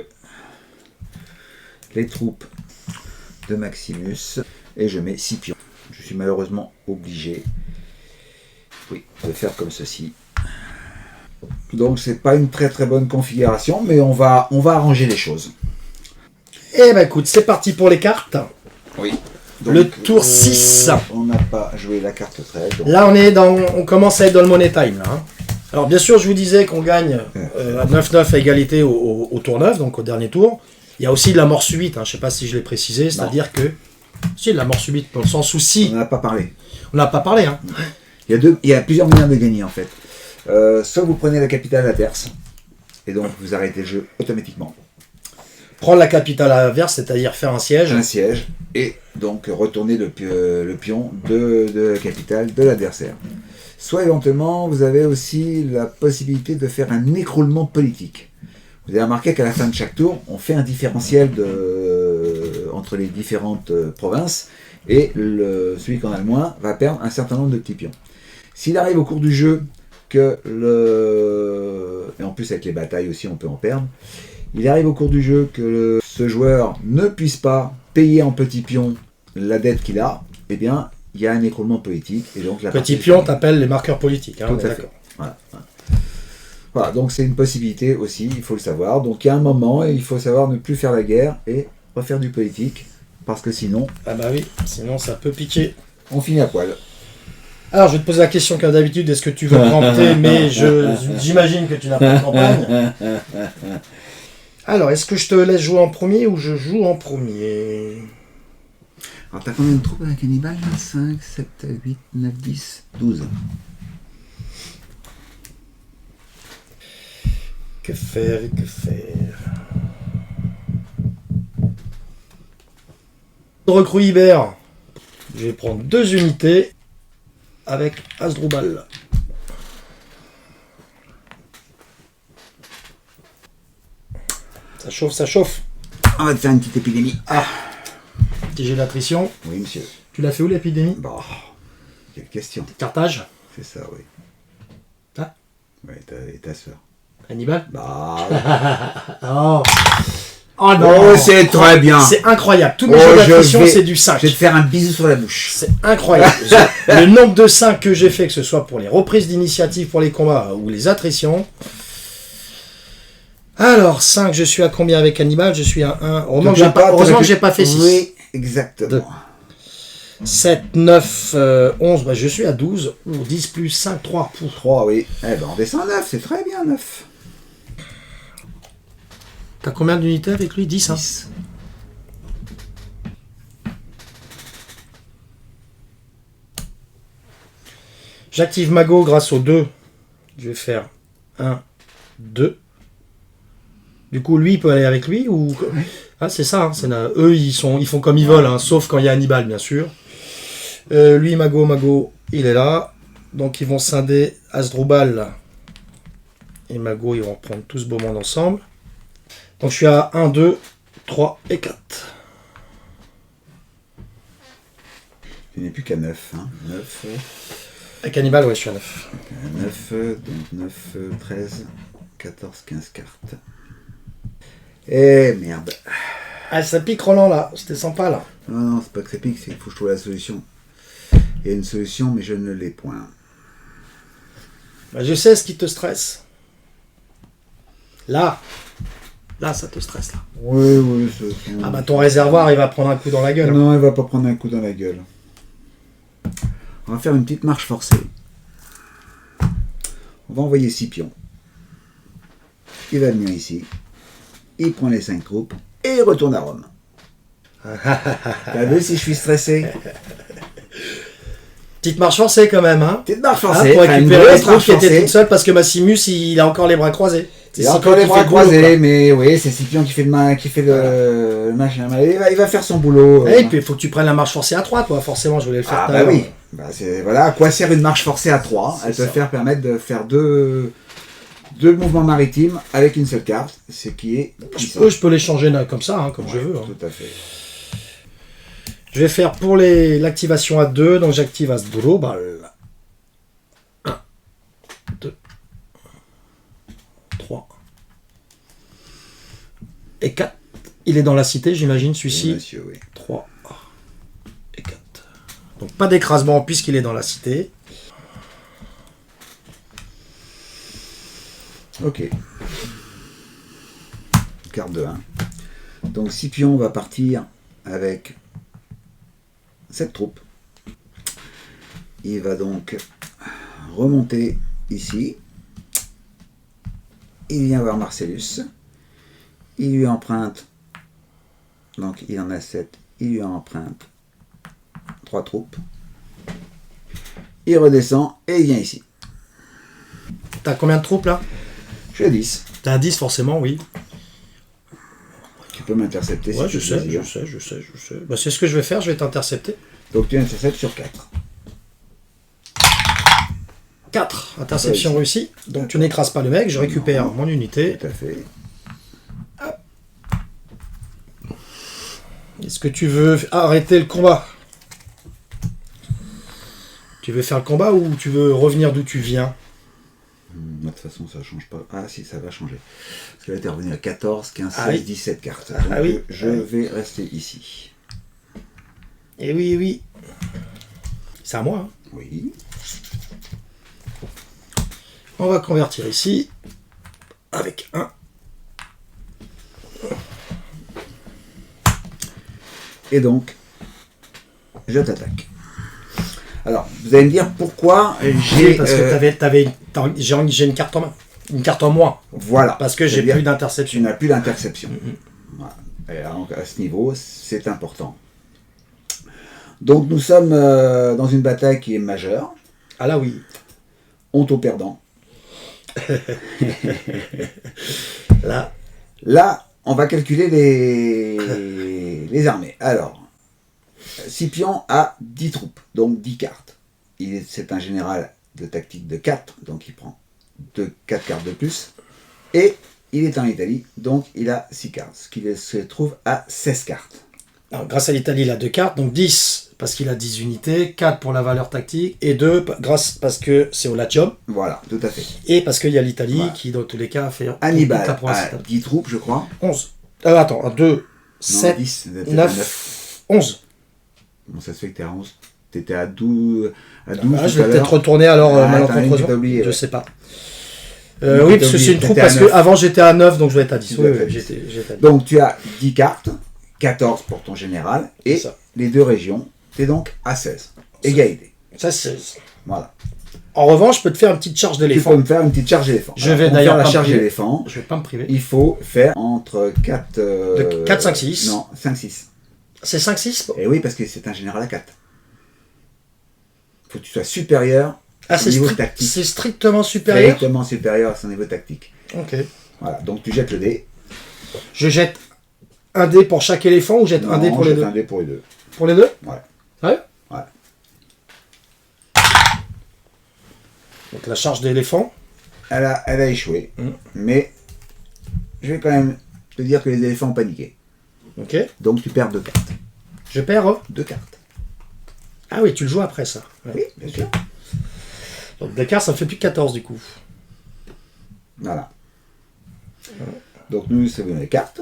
les troupes de Maximus. Et je mets Scipion. Je suis malheureusement obligé, de faire comme ceci. Donc, c'est pas une très très bonne configuration, mais on va arranger les choses. Eh ben écoute, c'est parti pour les cartes. Oui. Donc, le tour 6. On n'a pas joué la carte 13. Donc... Là, on commence à être dans le money time. Là, hein. Alors, bien sûr, je vous disais qu'on gagne à 9-9 à égalité au tour 9, donc au dernier tour. Il y a aussi de la mort subite, hein. Je ne sais pas si je l'ai précisé, c'est-à-dire que... Si, de la mort subite, dans le sens où si... On n'en a pas parlé. On n'a pas parlé, hein. Il y a plusieurs moyens de gagner, en fait. Soit vous prenez la capitale adverse, et donc vous arrêtez le jeu automatiquement. Prendre la capitale adverse, c'est-à-dire faire un siège. Un siège, et donc retourner le pion de la capitale de l'adversaire. Soit éventuellement, vous avez aussi la possibilité de faire un écroulement politique. Vous avez remarqué qu'à la fin de chaque tour, on fait un différentiel entre les différentes provinces, et celui qui en a le moins va perdre un certain nombre de petits pions. S'il arrive au cours du jeu que et en plus avec les batailles aussi on peut en perdre, il arrive au cours du jeu que ce joueur ne puisse pas payer en petits pions la dette qu'il a, eh bien il y a un écroulement politique. Et donc la petit pion t'appelles les marqueurs politiques. Hein, tout à fait. Voilà, donc c'est une possibilité aussi, il faut le savoir. Donc il y a un moment, il faut savoir ne plus faire la guerre et refaire du politique, parce que sinon... Ah bah oui, sinon ça peut piquer. On finit à poil. Alors je vais te poser la question comme d'habitude, est-ce que tu veux preempter, mais j'imagine que tu n'as pas de campagne. Alors, est-ce que je te laisse jouer en premier ou je joue en premier? Alors t'as combien de troupes avec Hannibal? 5, 7, 8, 9, 10, 12. Que faire? Recrue Ibère. Je vais prendre 2 unités avec Asdrubal. Ça chauffe. On va te faire une petite épidémie. Ah, petit jet d'attrition. Oui, monsieur. Tu l'as fait où l'épidémie? Bon, quelle question. Carthage. C'est ça, oui. Ah. Oui, et ta sœur. Hannibal? Bah. Oh. Oh non, Oh, c'est très bien. C'est incroyable. Tous mes jeux d'attrition, c'est du 5. Je vais te faire un bisou sur la bouche. C'est incroyable. Le nombre de 5 que j'ai fait, que ce soit pour les reprises d'initiative, pour les combats ou les attritions. Alors, 5, je suis à combien avec Hannibal? Je suis à 1. Heureusement que j'ai pas fait 6. Oui, exactement. 2. 7, 9, 11, bah, je suis à 12. 10 plus 5, 3. 3, oui. Eh ben, on descend à 9, c'est très bien, 9. T'as combien d'unités avec lui? 10, hein? 10. J'active Mago grâce aux 2. Je vais faire 1, 2. Du coup, lui, il peut aller avec lui ou... Ah, c'est ça. Hein, eux, ils font comme ils veulent, hein, sauf quand il y a Hannibal, bien sûr. Lui, Mago, il est là. Donc, ils vont scinder Asdrubal et Mago. Ils vont prendre tout ce beau monde ensemble. Donc, je suis à 1, 2, 3 et 4. Tu n'es plus qu'à 9. Hein. 9. Avec Hannibal, ouais, je suis à 9. 9, donc 9, 13, 14, 15 cartes. Eh merde. Ah, ça pique Roland là, c'était sympa là. Non, c'est pas que ça pique, c'est qu'il faut que je trouve la solution. Il y a une solution, mais je ne l'ai point. Bah, je sais ce qui te stresse. Là, ça te stresse là. Oui. Ah bah ton réservoir, il va prendre un coup dans la gueule. Non, il va pas prendre un coup dans la gueule. On va faire une petite marche forcée. On va envoyer Scipion. Il va venir ici. Il prend les 5 troupes et il retourne à Rome. T'as vu si je suis stressé? Petite marche forcée quand même, hein. Petite marche Ah, forcée. pour récupérer les troupes qui étaient forcée. toutes seules parce que Maximus, il a encore les bras croisés. Il a encore les bras croisés, mais oui, c'est Scipion qui fait le machin. Il va faire son boulot. Et puis il faut que tu prennes la marche forcée à 3, toi. Forcément, je voulais le faire. Ah bah oui. Bah, voilà à quoi sert une marche forcée à 3. Elle peut permettre de faire deux mouvements maritimes avec une seule carte, ce qui est puissant. Je peux les changer là, comme ça, hein, comme je veux. Hein. Tout à fait. Je vais faire pour l'activation à 2, donc j'active Asdrubal. 1, 2, 3 et 4. Il est dans la cité, j'imagine, celui-ci. Monsieur, oui. 3 et 4. Donc pas d'écrasement puisqu'il est dans la cité. Ok. Carte de 1. Donc Scipion va partir avec cette troupe. Il va donc remonter ici. Il vient voir Marcellus. Il lui emprunte. Donc il en a 7. Il lui emprunte 3 troupes. Il redescend et il vient ici. T'as combien de troupes là? Je suis à 10. T'as 10 forcément, oui. Tu peux m'intercepter Ouais, si je sais. Bah, c'est ce que je vais faire, je vais t'intercepter. Donc tu interceptes sur 4. 4. Interception réussie. Donc tu n'écrases pas le mec, je récupère mon unité. Tout à fait. Est-ce que tu veux arrêter le combat? Tu veux faire le combat ou tu veux revenir d'où tu viens? De toute façon, ça ne change pas. Ah si, ça va changer. Parce qu'elle était revenue à 14, 15, 16, oui. 17 cartes. Ah Donc, oui. Je vais rester ici. Eh oui, oui. C'est à moi. Hein. Oui. On va convertir ici. Avec 1. Et donc, je t'attaque. Alors, vous allez me dire pourquoi j'ai... Parce que j'ai une carte en main. Une carte en moins. Voilà. Parce que j'ai plus d'interception. Tu n'as plus d'interception. Voilà. Et donc, à ce niveau, c'est important. Donc, nous sommes dans une bataille qui est majeure. Ah là, oui. Honte aux perdants. Là, on va calculer les armées. Alors, Scipion a 10 troupes, donc 10 cartes. C'est un général de tactique de 4, donc il prend 4 cartes de plus. Et il est en Italie, donc il a 6 cartes, ce qui se trouve à 16 cartes. alors, grâce à l'Italie, il a 2 cartes, donc 10 parce qu'il a 10 unités, 4 pour la valeur tactique, et 2 parce que c'est au Latium, Voilà, tout à fait. et parce qu'il y a l'Italie Voilà. qui, dans tous les cas, fait Hannibal la première a étape. 10 troupes, je crois. 11. Attends, 2, Non, 7, 10, peut-être 9, 11. Bon, ça se fait que t'es à 11. T'étais à 12, Ah, tout je vais à peut-être l'heure. retourner alors Ah, malencontreusement. t'as oublié, Je ouais. sais pas. T'as Oui, parce que oublié, c'est une troupe, t'étais à parce que 9. avant j'étais à 9, donc je vais être à 10. Tu Oui, dois être à oui, 10. j'étais à 10. Donc tu as 10 cartes, 14 pour ton général, et C'est ça. les 2 régions, t'es donc à 16. Égalité. Ça, c'est... Voilà. En revanche, je peux te faire une petite charge Tu peux d'éléphant. me faire une petite charge éléphant. Je vais pour d'ailleurs faire la pas me charge priver. éléphant. Je vais pas me priver. Il faut faire entre 4... De 4, 5, 6. Non, 5, 6. C'est 5, 6 Et oui, parce que c'est un général à 4. Il faut que tu sois supérieur Ah, à son niveau tactique. c'est strictement supérieur. Directement supérieur à son niveau tactique. Ok. Voilà, donc tu jettes le dé. Je jette un dé pour chaque éléphant ou jette un dé pour les jette deux un dé pour les deux. Pour les deux Ouais. Sérieux Ouais. Donc la charge d'éléphant. Elle a échoué. Mm. Mais je vais quand même te dire que les éléphants ont paniqué. Ok. Donc tu perds 2 cartes. Je perds. 2 cartes. Ah oui, tu le joues après ça. Ouais. Oui, bien sûr. Donc Dakar, ça me fait plus de 14 du coup. Voilà. Donc nous savons les cartes.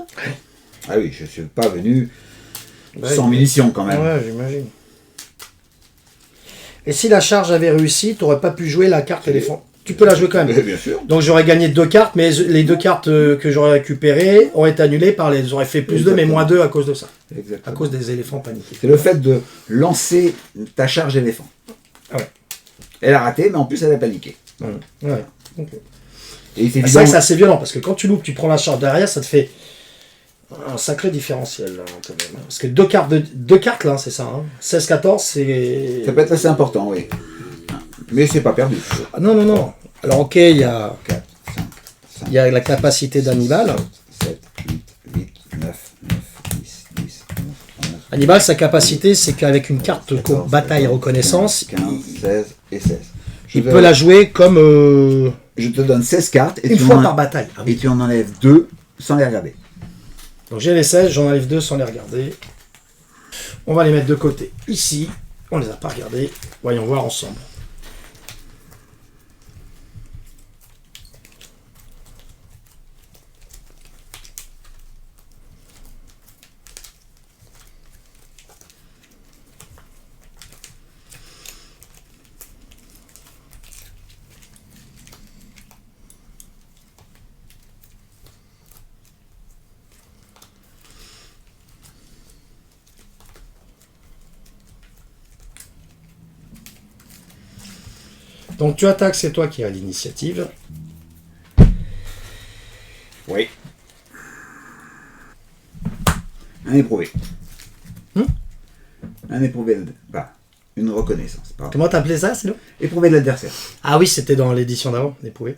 Ah oui, je ne suis pas venu sans munitions quand même. Ouais, j'imagine. Et si la charge avait réussi, tu n'aurais pas pu jouer la carte éléphant. Tu peux la jouer quand même. Mais bien sûr. Donc j'aurais gagné 2 cartes, mais les 2 cartes que j'aurais récupérées auraient été annulées par les... J'aurais fait plus 2, mais moins 2 à cause de ça. À Exactement. cause des éléphants paniqués. C'est le fait de lancer ta charge éléphant. Ah ouais. Elle a raté, mais en plus elle a paniqué. Ouais. Ok. Et c'est C'est vrai évident. que c'est assez violent, parce que quand tu loupes, tu prends la charge derrière, ça te fait un sacré différentiel, là, quand même. Parce que 2 cartes, là, c'est ça. Hein. 16-14, c'est... Ça peut être assez important, oui. Mais c'est pas perdu. Ah, non, non, non. Alors, ok, il y a 4, 5, 5. il y a la capacité d'Hannibal. 7, 8, 9, 10, 11, 12. Hannibal, sa capacité, c'est qu'avec une carte 14, bataille reconnaissance, 15, 16 et 16. il peut la jouer comme Je te donne 16 cartes et une tu fois en- par bataille. Ah oui. et tu en enlèves 2 sans les regarder. Donc j'ai les 16, j'en enlève 2 sans les regarder. On va les mettre de côté ici. On les a pas regardés. Voyons voir ensemble. Donc tu attaques, c'est toi qui as l'initiative. Oui. Un éprouvé. Un éprouvé. Bah, une reconnaissance. Pardon. Comment t'appelais ça, sinon? Éprouvé de l'adversaire. Ah oui, c'était dans l'édition d'avant, l'éprouvé.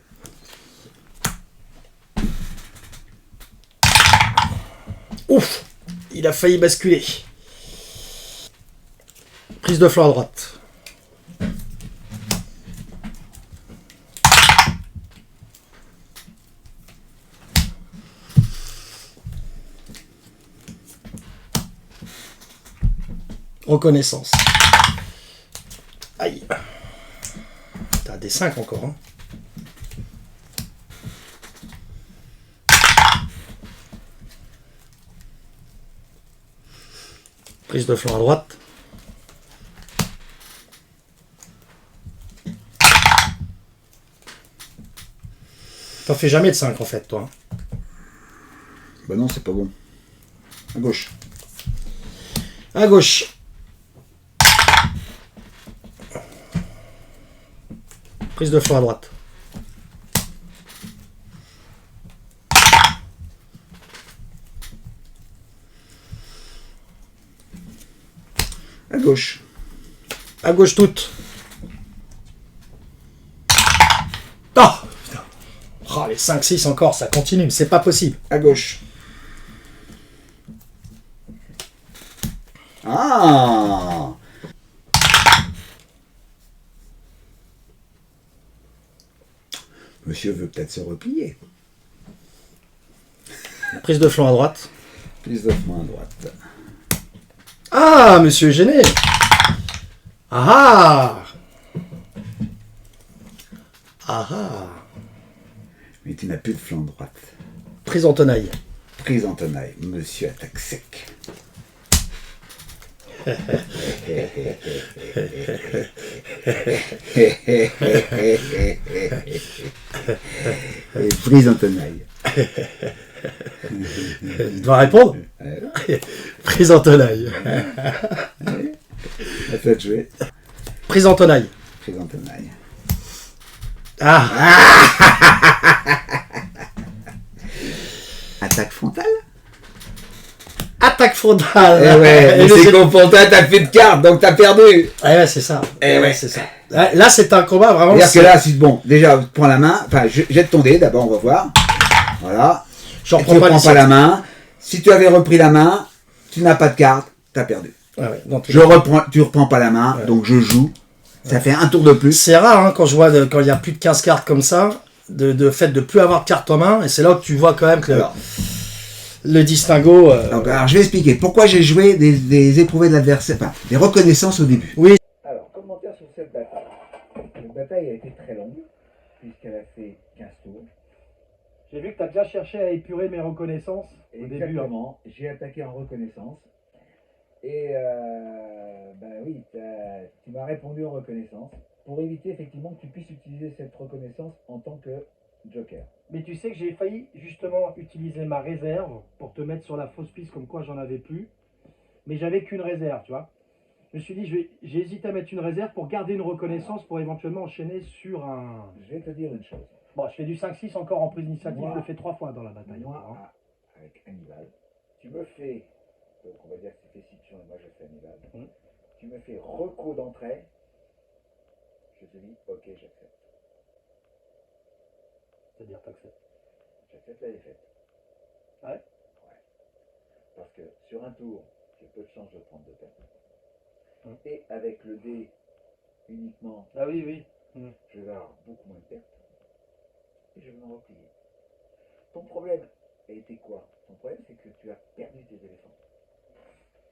Ouf! Il a failli basculer. Prise de flanc à droite. Reconnaissance. Aïe. T'as des 5 encore. Hein. Prise de flanc à droite. T'en fais jamais de 5 en fait, toi. Bah non, c'est pas bon. À gauche. À gauche. Prise de flanc à droite. À gauche. À gauche toute. Ah putain. Oh, les 5-6 encore, ça continue, mais c'est pas possible. À gauche. Ah! Monsieur veut peut-être se replier. Prise de flanc à droite. Prise de flanc à droite. Ah, monsieur est gêné. Ah ah ah. Mais tu n'as plus de flanc droite. Prise en tenaille. Prise en tenaille, monsieur attaque sec. Et prise en tenaille. Il doit répondre. Prise en tenaille. À toi de jouer. Prise en tenaille. Prise en tenaille. Ah. Attaque frontale. Attaque frontale. Eh ouais, mais c'est confronté à ta fait de carte, donc t'as perdu. Eh ouais, c'est ça. Eh ouais. C'est ça. Là, c'est un combat vraiment. C'est-à-dire que là, si bon, déjà, prends la main, enfin, jette ton dé, d'abord, on va voir. Voilà. Je Tu reprends ne pas, prends pas la main. Si tu avais repris la main, tu n'as pas de carte, t'as perdu. Ouais, Tu reprends pas la main, donc je joue. Ça fait un tour de plus. C'est rare hein, quand je vois quand il y a plus de 15 cartes comme ça, de fait de plus avoir de cartes en main, et c'est là que tu vois quand même que le distinguo. Donc, alors, je vais expliquer pourquoi j'ai joué des éprouvés de l'adversaire, enfin, des reconnaissances au début. Oui. Alors, commentaire sur cette bataille. Cette bataille a été très longue, puisqu'elle a fait 15 tours. J'ai vu que tu as bien cherché à épurer mes reconnaissances au début. Exactement. J'ai attaqué en reconnaissance. Et ben oui, tu m'as répondu en reconnaissance pour éviter effectivement que tu puisses utiliser cette reconnaissance en tant que joker. Mais tu sais que j'ai failli justement utiliser ma réserve pour te mettre sur la fausse piste comme quoi j'en avais plus. Mais j'avais qu'une réserve, tu vois. Je me suis dit, j'ai hésité à mettre une réserve pour garder une reconnaissance pour éventuellement enchaîner sur un... Je vais te dire une chose. Bon, je fais du 5-6 encore en prise d'initiative, Moi, je le fais 3 fois dans la bataille. Moi, hein. avec Hannibal, tu me fais, donc on va dire que tu fais Scipion et moi je fais Hannibal, tu me fais reco d'entrée, je te dis, ok, j'accepte. C'est-à-dire, t'acceptes. J'accepte la défaite. Ouais. Ouais. Parce que sur un tour, j'ai peu de chance de prendre de pertes. Et avec le dé uniquement, Ah oui, oui. je vais avoir beaucoup moins de pertes. Et je vais m'en replier. Ton problème a été quoi? Ton problème, c'est que tu as perdu tes éléphants.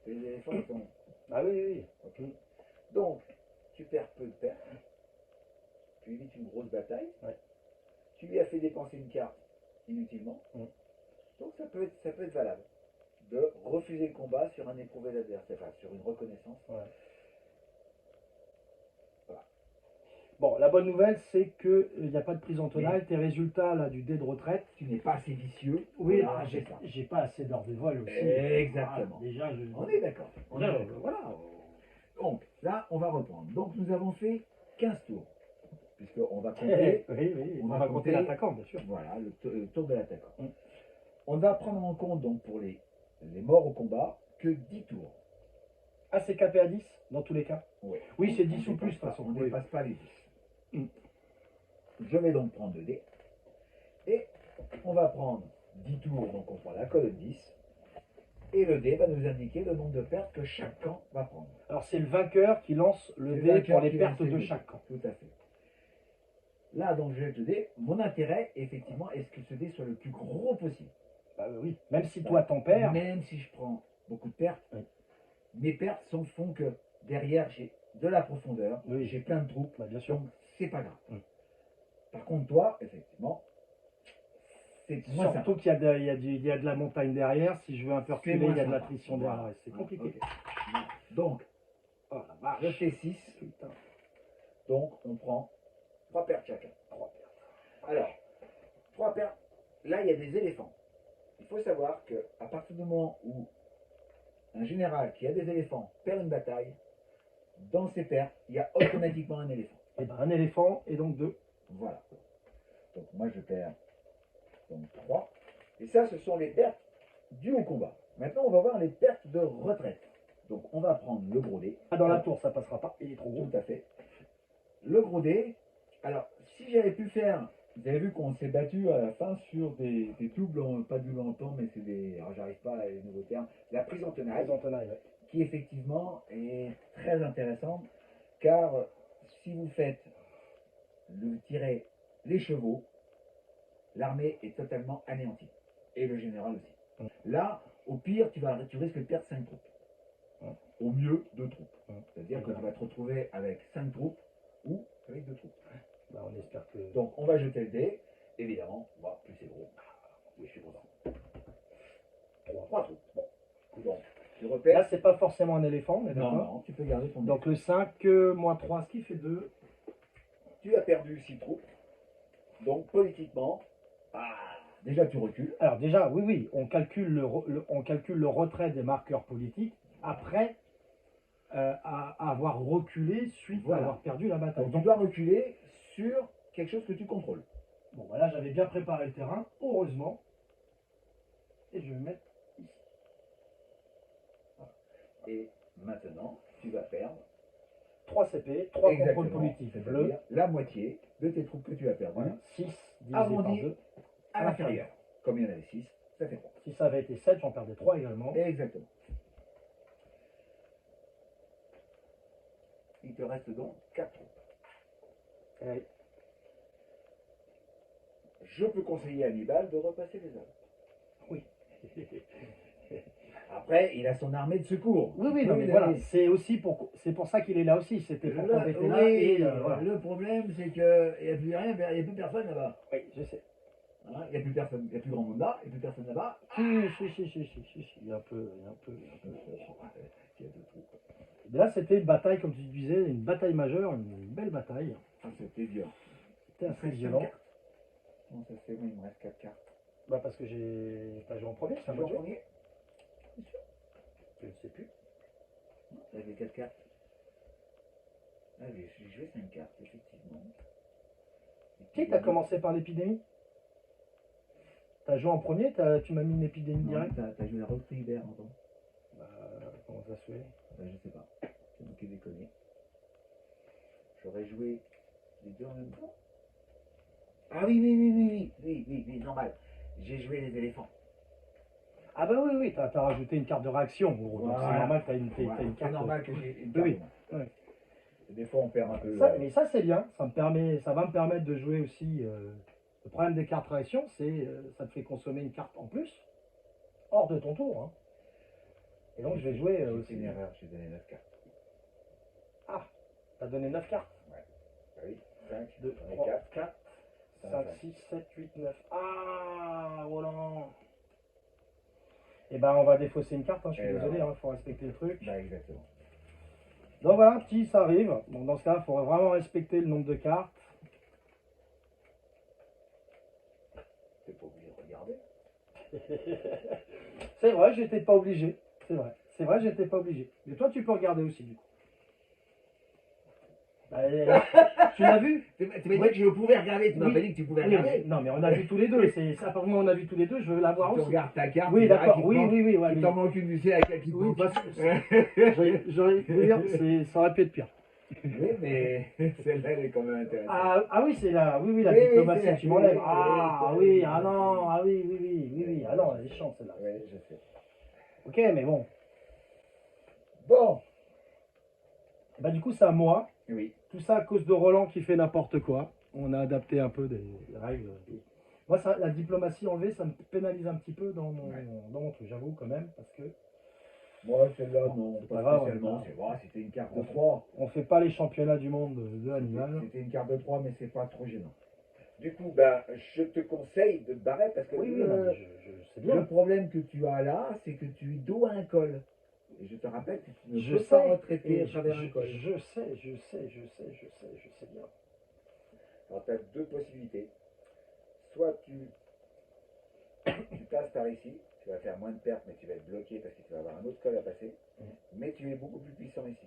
Tes éléphants sont... Ah oui, oui. Ok. Donc, tu perds peu de pertes. Tu évites une grosse bataille. Ouais. Tu lui as fait dépenser une carte inutilement. Donc, ça peut être valable de refuser le combat sur un éprouvé d'adversaire, enfin sur une reconnaissance. Ouais. Voilà. Bon, la bonne nouvelle, c'est qu'il n'y a pas de prise en tenaille. Tes résultats là, du dé de retraite. Tu n'es pas assez vicieux. Oui, j'ai pas assez d'heures de vol aussi. Exactement. Ah, déjà, on est d'accord. Voilà. Donc, là, on va reprendre. Donc, nous avons fait 15 tours. Puisqu'on va compter. On va compter l'attaquant, bien sûr. Voilà, le tour de l'attaquant. On va prendre en compte, donc, pour les morts au combat, que 10 tours. Ah, c'est capé à 10 dans tous les cas? Oui, c'est 10 ou plus, de toute façon. On ne dépasse pas les 10. Je vais donc prendre 2 dés. Et on va prendre 10 tours, donc on prend la colonne 10. Et le dé va nous indiquer le nombre de pertes que chaque camp va prendre. Alors c'est le vainqueur qui lance le dé pour les pertes de chaque camp. Tout à fait. Là, donc, je jette le dé. Mon intérêt, effectivement, est-ce que ce dé soit le plus gros possible. Bah oui. Même si toi t'en perds. Même si je prends beaucoup de pertes, mes pertes font que derrière, j'ai de la profondeur, j'ai plein de troupes, bien sûr. donc c'est pas grave. Par contre, toi, effectivement, c'est moins surtout qu'il y a de la montagne derrière. Si je veux un peu reculer, il y a de l'attrition derrière. C'est compliqué. Okay. Donc, je fais 6. Donc, on prend 3 pertes chacun. 3 pertes. Alors, 3 pertes. Là, il y a des éléphants. Il faut savoir qu'à partir du moment où un général qui a des éléphants perd une bataille, dans ses pertes, il y a automatiquement un éléphant. Et ben un éléphant et donc 2. Voilà. Donc moi je perds donc 3. Et ça, ce sont les pertes dues au combat. Maintenant, on va voir les pertes de retraite. Donc on va prendre le gros dé. Ah, dans la tour, ça passera pas. Il est trop gros. Tout à fait. Le gros dé. Alors, si j'avais pu faire... Vous avez vu qu'on s'est battu à la fin sur des doubles, pas double en temps, mais c'est des... Alors, j'arrive pas à les nouveaux termes. La prise en tenaille. Qui effectivement est très intéressante. Car si vous faites tirer les chevaux, l'armée est totalement anéantie. Et le général aussi. Là, au pire, tu risques de perdre 5 troupes. Au mieux 2 troupes. Hum. C'est-à-dire que tu vas te retrouver avec 5 troupes ou avec 2 troupes. Bah, on espère que. Donc on va jeter le dé. Évidemment, moi, plus c'est gros. Oui, je suis content. 3 troupes. Bon. Donc, tu repères. Là, c'est pas forcément un éléphant, mais Non, d'accord. non, tu peux garder ton dé. Donc le 5 moins 3, ce qui fait 2. Tu as perdu 6 troupes. Donc politiquement, déjà tu recules. Alors déjà, oui, on calcule on calcule le retrait des marqueurs politiques après avoir reculé suite Voilà. à avoir perdu la bataille. Donc tu dois reculer sur quelque chose que tu contrôles. Bon, voilà, j'avais bien préparé le terrain, heureusement. Et je vais me mettre ici. Et maintenant, tu vas perdre 3 CP, 3 contrôles exactement, politiques c'est-à-dire bleus. la moitié de tes troupes que tu as perdues. Voilà, 6 divisé Arrondi par 2. à l'intérieur. Comme il y en avait 6, ça fait 3. Si ça avait été 7, j'en perdais 3 également. Exactement. Il te reste donc 4 troupes. Et Je peux conseiller à Hannibal de repasser les Alpes. oui. Après, il a son armée de secours. Oui, non, mais voilà, c'est pour ça qu'il est là aussi. C'était pour t'embêter là. Oui, Et voilà. le problème, c'est qu'il n'y a plus rien, il n'y a plus personne là-bas. Oui, je sais. Hein, il n'y a plus personne, il n'y a plus grand monde là, il n'y a plus personne là-bas. Si, il y a un peu. Il y a 2 troupes. Mais là, c'était une bataille, comme tu disais, une bataille majeure, une belle bataille. Ah, c'était dur. C'était assez violent. Comment ça se fait? Moi, il me reste 4 cartes. Bah, parce que j'ai pas joué en premier, c'est un Tu joues bon en jeu. premier? Je ne sais plus. J'avais 4 cartes. Ah, j'ai joué 5 cartes, effectivement. Qui t'as commencé par l'épidémie? T'as joué en premier, tu m'as mis une épidémie Non, directe? t'as joué la reprise Hubert, entends? Bah, comment ça se fait? Je sais pas. C'est moi qui ai déconné. J'aurais joué les deux en même temps. Ah oui, normal. J'ai joué les éléphants. Ah bah oui, t'as rajouté une carte de réaction, en gros. Donc Voilà. c'est normal que t'as une Voilà. carte. C'est normal que j'ai une Oui, carte. oui. Des fois, on perd un peu. Mais ça c'est bien, ça va me permettre de jouer aussi. Le problème des cartes réaction, c'est ça te fait consommer une carte en plus, hors de ton tour. Hein. Et donc je vais jouer J'ai aussi. fait une erreur, j'ai donné 9 cartes. Ah, t'as donné 9 cartes. Ah oui, 5, 2, 3, 3, 4. 4, 5, 6, 7, 8, 9. Ah, voilà. Et ben on va défausser une carte, hein, je suis désolé, il faut respecter le truc. Bah, exactement. Donc voilà, petit, ça arrive. Donc dans ce cas, il faudrait vraiment respecter le nombre de cartes. T'es pas obligé de regarder. C'est vrai, j'étais pas obligé. C'est vrai, j'étais pas obligé. Mais toi, tu peux regarder aussi, du coup. Bah, tu l'as vu? Tu m'as dit que je pouvais regarder, tu m'as Oui. pas dit que tu pouvais Oui, regarder. non, mais on a vu tous les deux. C'est à partir du moment où on a vu tous les deux, je veux la voir Tu aussi. regardes ta carte, Oui, tu verras d'accord. qu'il te Oui, manque- ouais, qu'il mais- t'en manque une du ciel avec laquelle tu te Oui, manques. parce que j'aurais pu dire, ça aurait pu être pire. Oui, mais celle-là, elle est quand même intéressante. Ah oui, c'est la, oui, la Oui, diplomatie, c'est la- tu m'enlèves. oui, Ah oui, oui, oui, ah oui. non, ah oui. Ah non, elle est chiante celle-là. Oui, je sais. Ok, mais bon. Bon. Bah du coup, c'est à moi. Oui. Tout ça à cause de Roland qui fait n'importe quoi. On a adapté un peu des règles. Moi, ça, la diplomatie enlevée, ça me pénalise un petit peu dans mon truc, j'avoue quand même, parce que Moi, celle-là, Bon, non, c'est pas pas grave, spécialement. on est C'est vrai, c'était une carte de 3. on fait pas les championnats du monde de l'animal. C'était une carte de 3, mais c'est pas trop gênant. Du coup, ben, je te conseille de te barrer parce que Oui, le, non, mais je sais le bien. problème que tu as là, c'est que tu es dos à un col. Et je te rappelle que tu ne Je peux sais, pas retraiter et à travers un col. je sais bien. Alors, tu as deux possibilités. Soit tu passes par ici, tu vas faire moins de pertes, mais tu vas être bloqué parce que tu vas avoir un autre col à passer. Mais tu es beaucoup plus puissant ici.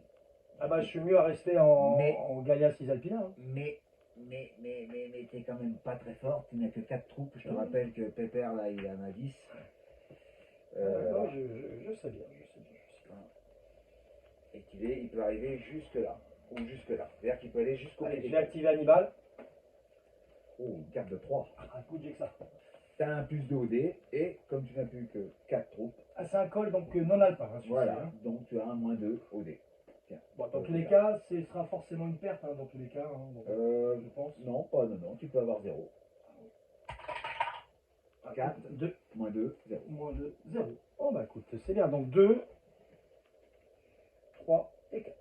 Ah bah je suis mieux à rester en Galia Cisalpina. Hein. Mais t'es quand même pas très fort. Tu n'as que 4 troupes. Je te rappelle que Pépère, là, il en a 10. Non, je sais bien. Et il peut arriver jusque là. Ou jusque là. C'est-à-dire qu'il peut aller jusqu'au Allez, bout. je vais activer Hannibal. Oh, une carte de 3. Un coup de j'ai que ça. Tu as un plus de OD. Et comme tu n'as plus que 4 troupes, Ah, c'est un col donc non alpin. Hein, celui-ci, voilà. hein. Donc tu as un moins 2 OD. Tiens. Bon, dans tous les cas, ce sera forcément une perte, hein, dans tous les cas. Hein, donc, je pense. Non, pas non. Tu peux avoir 0. 4, 2, moins 2, 0. moins 2, 0. Oh bah écoute, c'est bien. Donc 2. 3 et 4.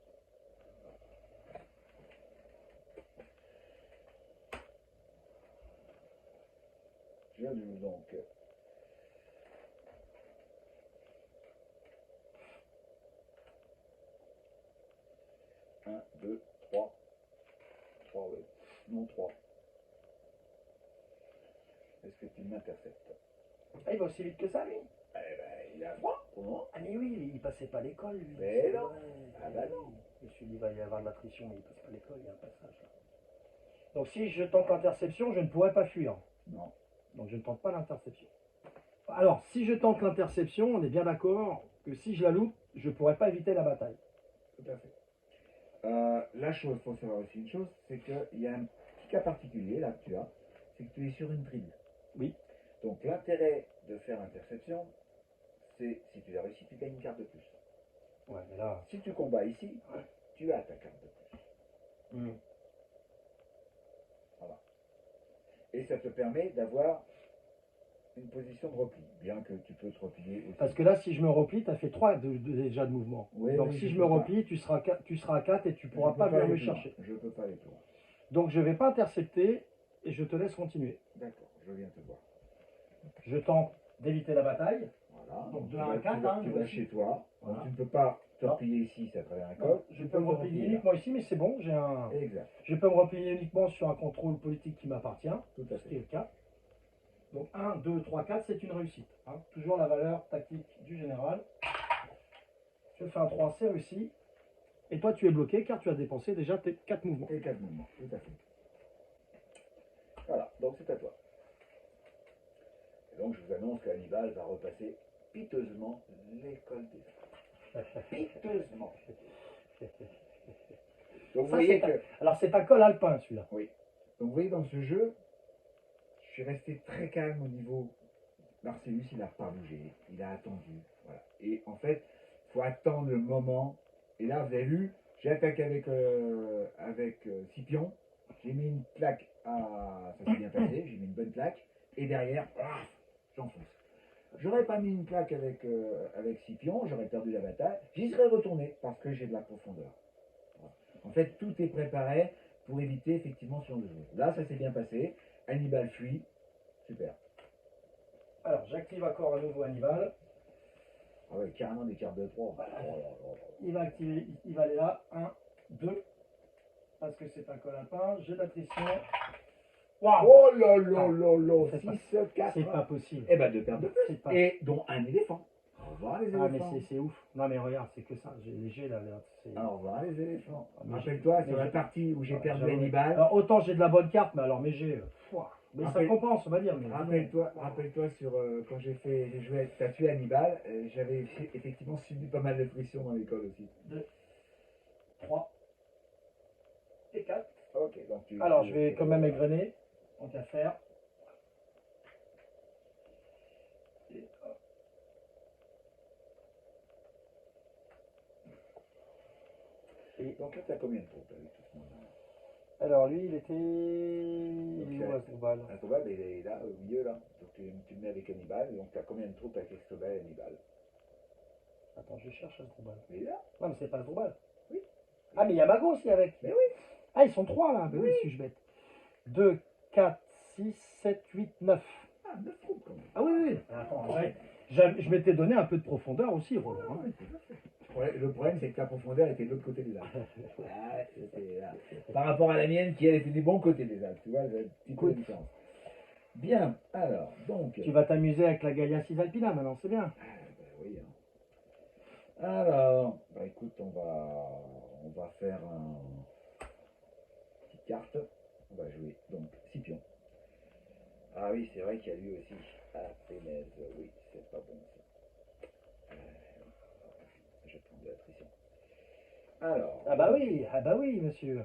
Je joue donc 1, 2, 3. 3, oui. Non, 3. Est-ce que tu m'interceptes? Ah, il va aussi vite que ça, lui. Eh ben, il a 3 pour le moment. Ah, mais oui, il passait pas l'école, lui. Mais non. Ouais. Ah bah non. Je me suis dit, il va y avoir de l'attrition, mais il passe pas l'école, il y a un passage là. Donc si je tente l'interception, je ne pourrais pas fuir. Non. Donc je ne tente pas l'interception. Alors, si je tente l'interception, on est bien d'accord que si je la loupe, je ne pourrais pas éviter la bataille. Tout à fait. La chose, il faut savoir aussi une chose, c'est qu'il y a un petit cas particulier là que tu as, c'est que tu es sur une tribu. Oui. Donc l'intérêt de faire interception, c'est si tu la réussis, tu gagnes une carte de plus. Ouais, mais là... Si tu combats ici, tu as ta carte de plus. Voilà. Et ça te permet d'avoir une position de repli, bien que tu peux te replier aussi. Parce que là, si je me replie, tu as fait 3 déjà de mouvement. Oui, donc oui, si je je me peux pas. replie, tu seras à 4 et tu ne pourras Je pas peux venir aller me plus loin. chercher. Je peux pas aller plus loin. Donc je ne vais pas intercepter et je te laisse continuer. D'accord, je viens te voir. Je tente d'éviter la bataille. Voilà. Donc, de tu 1 vas- à 4, tu vas, hein, tu moi vas aussi. chez toi. Voilà. Donc, tu ne peux pas te Non. replier ici, c'est à travers un Non, code. je Tu peux me te replier replier là. uniquement ici, mais c'est bon, j'ai un... Exact, Je peux me replier uniquement sur un contrôle politique qui m'appartient, tout à ce qui est fait. le cas. Donc 1, 2, 3, 4, c'est une réussite. Hein. Toujours la valeur tactique du général. Je fais un 3, c'est réussi. Et toi, tu es bloqué car tu as dépensé déjà tes 4 mouvements. Et 4 mouvements, tout à fait. Voilà, donc c'est à toi. Et donc je vous annonce qu'Hannibal va repasser piteusement l'école des arts. Piteusement. Donc vous Ça, voyez c'est que. Alors c'est un col alpin celui-là. Oui. Donc vous voyez dans ce jeu, je suis resté très calme au niveau. Marcellus, il n'a pas bougé, il a attendu. Voilà. Et en fait, il faut attendre le moment. Et là, vous avez vu, j'ai attaqué avec Scipion. J'ai mis une plaque à. Ça s'est bien passé, j'ai mis une bonne plaque. Et derrière, paf, j'enfonce. J'aurais pas mis une plaque avec Scipion, j'aurais perdu la bataille. J'y serais retourné parce que j'ai de la profondeur. Voilà. En fait, tout est préparé pour éviter effectivement sur le jeu. Là, ça s'est bien passé. Hannibal fuit. Super. Alors j'active encore à nouveau Hannibal. Ah ouais, carrément des cartes de 3. Il va activer, il va aller là. 1, 2. Parce que c'est un col alpin. J'ai l'attrition. Waouh! Oh là là là là, C'est pas- 6, 4. C'est pas possible. Eh ben, 2 pertes de plus. C'est pas- Et dont un éléphant. Au revoir les Ah mais éléphants. c'est ouf. Non mais regarde, c'est que ça. J'ai léger là. C'est... Au revoir les éléphants. Mais Rappelle-toi, mais sur la j'ai- partie où j'ai Ouais, perdu j'avoue. Hannibal. Alors autant j'ai de la bonne carte, mais alors mais j'ai... Mais ça Rappelle- compense, on va dire. Mais Rappelle-toi sur quand j'ai joué, t'as tué Hannibal, j'avais effectivement subi pas mal de pression dans l'école aussi. 2, 3 et 4. Ok, donc tu. Alors je vais quand même égrener, tant qu'à faire. Et hop. Et Donc là, t'as combien de troupes avec tout ce monde-là? alors lui, il était... Il est où, Asdrubal? Asdrubal, il est là, au milieu, là. Donc tu le mets avec Hannibal, donc t'as combien de troupes avec Asdrubal et Hannibal? Attends, je cherche Asdrubal. Il est là. Non, mais c'est pas Asdrubal. Oui. Ah, mais il y a Mago aussi avec. Mais oui. Ah, ils sont 3 là. Mais oui, Oui. suis-je bête. 2, 4, 6, 7, 8, 9. Ah, 9 troupes quand même. Ah oui, oui. Attends, je m'étais donné un peu de profondeur aussi, Roland. Ah, hein. ouais, tout à fait. Le problème, c'est que ta profondeur était de l'autre côté des Alpes. Ah, c'était là. Par rapport à la mienne, qui elle était du bon côté des Alpes. Tu vois, il y a un petit peu de différence. Bien, alors, donc. Tu vas t'amuser avec la Gaia Cisalpina maintenant, c'est bien. Ah, ben oui. Hein. Alors, bah écoute, on va faire une petite carte. On va jouer donc Scipion. Ah oui, c'est vrai qu'il y a lui aussi. Ah, pénaise, oui, c'est pas bon ça. Je vais prendre de l'attrition. Alors. ah bah oui, monsieur.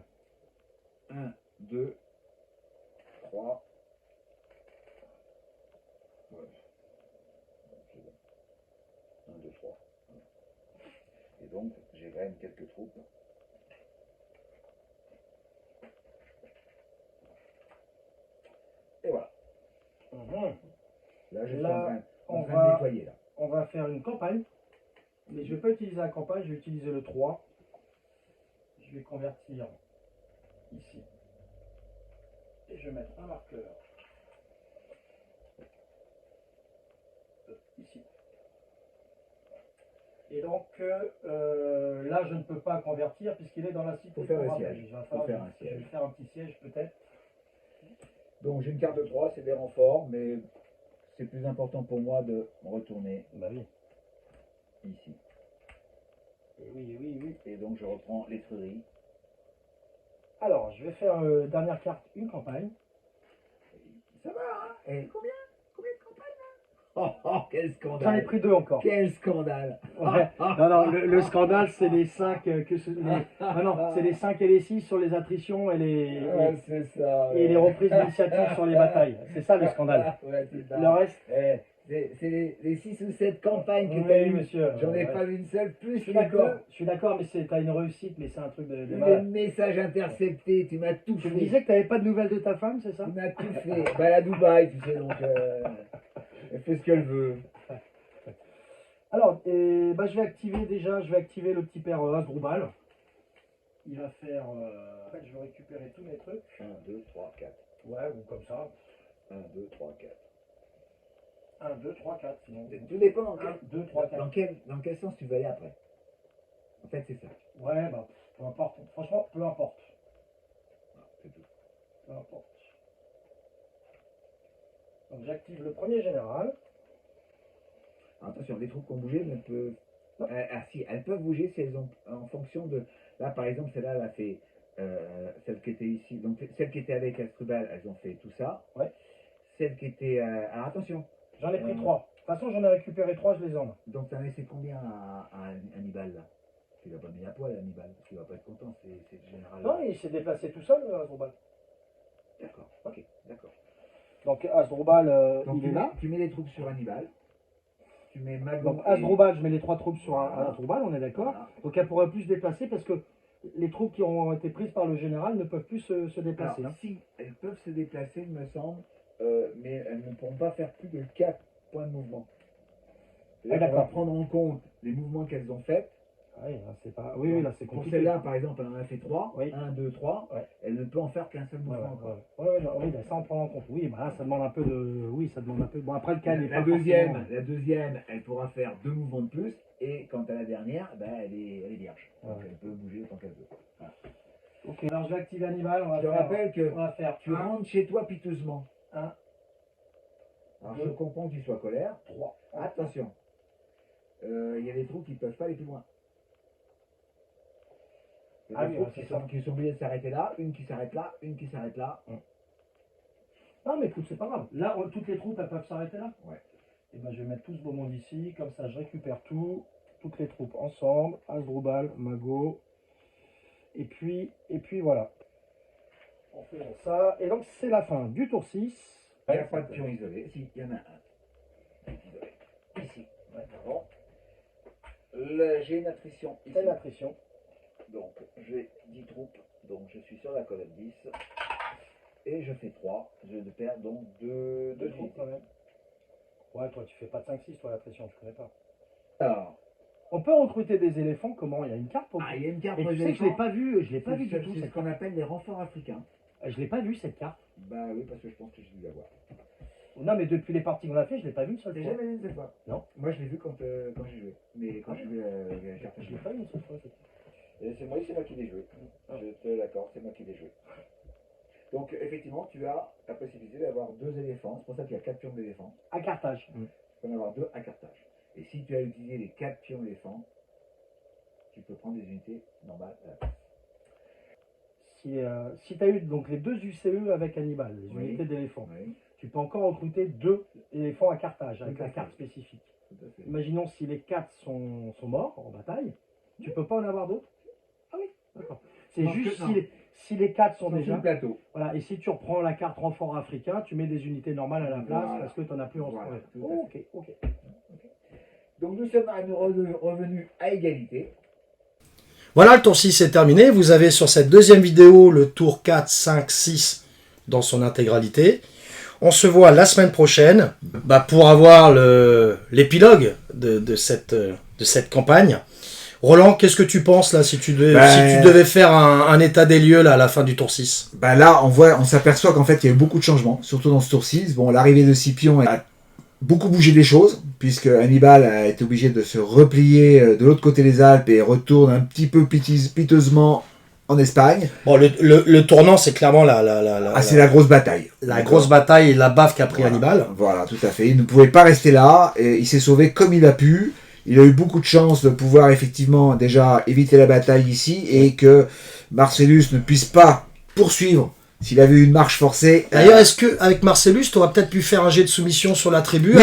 1, 2, 3. Ouais. Bon, c'est bon. 1, 2, 3. Et donc, j'ai quand même quelques troupes. Et voilà. Mhm. Là, je suis Là, en train on de va- nettoyer là. On va faire une campagne. Mais je ne vais pas utiliser la campagne, je vais utiliser le 3. Je vais convertir ici. Et je vais mettre un marqueur ici. Et donc là, je ne peux pas convertir puisqu'il est dans la cité. Faut faire pour le rappel. siège. Je vais faire un petit siège peut-être. Donc j'ai une carte de 3, c'est des renforts, mais c'est plus important pour moi de retourner Bah oui. ici. Et oui, oui, oui. Et donc je reprends l'étrurie. Alors, je vais faire dernière carte, une campagne. Ça va, hein? Et combien de campagnes là? Oh, quel J'en ai scandale! pris 2 encore. Quel scandale! Ouais. Non, non, le scandale, c'est les 5 c'est les 5 et les 6 sur les attritions et les, c'est ça. et les reprises d'initiative sur les batailles. C'est ça le scandale. Ouais, c'est ça. Le reste, C'est les 6 ou 7 campagnes que oui, tu as eues. monsieur. J'en ai Ouais. pas vu une seule, plus Je suis les d'accord, deux. je suis d'accord, mais t'as une réussite, mais c'est un truc de Les malade. messages interceptés, tu m'as tout Tu fait. me disais que t'avais pas de nouvelles de ta femme, c'est ça? Tu m'as tout fait. Bah, elle est à Dubaï, tu sais, donc elle fait ce qu'elle veut. Alors, je vais activer le petit père Asdrubal. Il va faire. En fait, je vais récupérer tous mes trucs. 1, 2, 3, 4. Ouais, ou comme ça. 1, 2, 3, 4. 1, 2, 3, 4. Sinon. Tout dépend dans 1, 2, 3, 4. dans quel sens tu vas aller après. En fait, c'est ça. Ouais, bah, peu importe. Franchement, peu importe. C'est tout. Peu importe. Donc, j'active le premier général. Attention, les troupes qui ont bougé ne peuvent. Si, elles peuvent bouger si elles ont en fonction de. Là, par exemple, celle-là, elle a fait celle qui était ici. Donc, celle qui était avec Asdrubal, elles ont fait tout ça. Ouais. Celle qui était. Alors, attention. J'en ai pris 3. De toute façon, j'en ai récupéré 3, je les en ai. Donc, t'as laissé combien à Hannibal là? Tu l'as pas mis à poil, Hannibal, parce qu'il va pas être content, c'est le général. Non, il s'est déplacé tout seul, Asdrubal. D'accord, ok, d'accord. Donc, Asdrubal, Donc, il est là. tu mets les troupes sur Hannibal. Tu mets Magon. Donc, Asdrubal, je mets les 3 troupes sur Asdrubal, on est d'accord. Voilà. Donc, elle pourrait plus se déplacer parce que les troupes qui ont été prises par le général ne peuvent plus se déplacer. Alors, Hein. si, elles peuvent se déplacer, il me semble, mais elles ne pourront pas faire plus de 4 points de mouvement. C'est-à-dire qu'on va d'accord. prendre en compte les mouvements qu'elles ont faits. Ah oui, là, c'est pas... oui, là, c'est Pour compliqué. celle-là, par exemple, elle en a fait 3. Oui. 1, 2, 3. Ouais. Elle ne peut en faire qu'un seul Ouais, mouvement ouais, encore. oui, bah, ça on prend en compte. Oui, bah là, ça demande un peu de... Oui, ça demande un peu... Bon, après, le cas n'est La pas deuxième, forcément- elle pourra faire 2 mouvements de plus. Et quant à la dernière, ben, elle est vierge. Donc Ouais. elle peut bouger autant qu'elle veut. Voilà. Ok, alors je vais activer Hannibal. On va Je te faire... rappelle que On va faire tu rentres chez toi piteusement. 1, Alors, 2, je comprends que tu sois colère. 3. Attention. Il y a des trous qui ne peuvent pas aller plus loin. Il y a Ah des oui, troupes c'est qui sont obligées de s'arrêter là, une qui s'arrête là, une qui s'arrête là. Non, mais écoute, c'est pas grave. Là, toutes les troupes, elles peuvent s'arrêter là. Ouais. Et ben, je vais mettre tout ce beau monde ici. Comme ça, je récupère toutes les troupes ensemble. Asdrubal, Mago. Et puis voilà. On fait ça. Et donc, c'est la fin du tour 6. Il n'y a pas de pion isolé. Si, il y en a un. Isolé. Ici. Ouais. Bon. J'ai une attrition ici. C'est l'attrition. Donc, j'ai 10 troupes. Donc, je suis sur la colonne 10. Et je fais 3. Je perds donc 2 Deux troupes quand même. Ouais, toi, tu fais pas de 5-6, toi, l'attrition, je connais pas. Alors, On peut recruter des éléphants, comment? Il y a une carte pour... il y a une carte Et pour tu les sais que je l'ai éléphants. pas vu, je l'ai pas vu C'est du tout. ce Cette... qu'on appelle les renforts africains. Je l'ai pas vu cette carte. Bah oui, parce que je pense que j'ai dû l'avoir. Non, mais depuis les parties qu'on a fait, je l'ai pas vu une seule T'as fois. jamais vu cette fois? Non. Moi, je l'ai vu quand j'ai joué. Mais quand j'ai joué la carte Je l'ai pas vu une seule fois. cette carte. Et c'est moi qui l'ai joué. Je te l'accorde, c'est moi qui l'ai joué. Donc, effectivement, tu as la possibilité d'avoir 2 éléphants. C'est pour ça qu'il y a 4 pions d'éléphants. À Carthage. Tu peux en avoir 2 à Carthage. Et si tu as utilisé les 4 pions d'éléphants, tu peux prendre des unités normales à la place. Si tu as eu donc les 2 UCE avec Hannibal, les Oui. unités d'éléphants, Oui, tu peux encore recruter 2 éléphants à Carthage avec Tout à la fait. carte spécifique. tout à fait. Imaginons si les 4 sont morts en bataille, tu peux pas en avoir d'autres? Ah oui, d'accord. C'est Non, juste non. si les 4 sont Sur déjà... le plateau. Voilà, et si tu reprends la carte renfort africain, tu mets des unités normales à la place Voilà. parce que tu n'en as plus en Voilà, ce tout à moment. Ok, ok. Donc, nous sommes revenus à égalité. Voilà, le tour 6 est terminé. Vous avez sur cette deuxième vidéo le tour 4, 5, 6 dans son intégralité. On se voit la semaine prochaine pour avoir l'épilogue de cette campagne. Roland, qu'est-ce que tu penses là si tu devais faire un état des lieux là, à la fin du tour 6? Là, on s'aperçoit qu'en fait, il y a eu beaucoup de changements, surtout dans ce tour 6. Bon, l'arrivée de Scipion a beaucoup bougé les choses, puisque Hannibal a été obligé de se replier de l'autre côté des Alpes et retourne un petit peu piteusement en Espagne. Bon, le tournant, c'est clairement c'est la grosse bataille. La grosse bataille et la baffe qu'a pris Hannibal. Voilà, tout à fait. Il ne pouvait pas rester là, et il s'est sauvé comme il a pu. Il a eu beaucoup de chance de pouvoir effectivement déjà éviter la bataille ici, et que Marcellus ne puisse pas poursuivre s'il avait eu une marche forcée. D'ailleurs, est-ce qu'avec Marcellus, tu aurais peut-être pu faire un jet de soumission sur la tribu? Oui,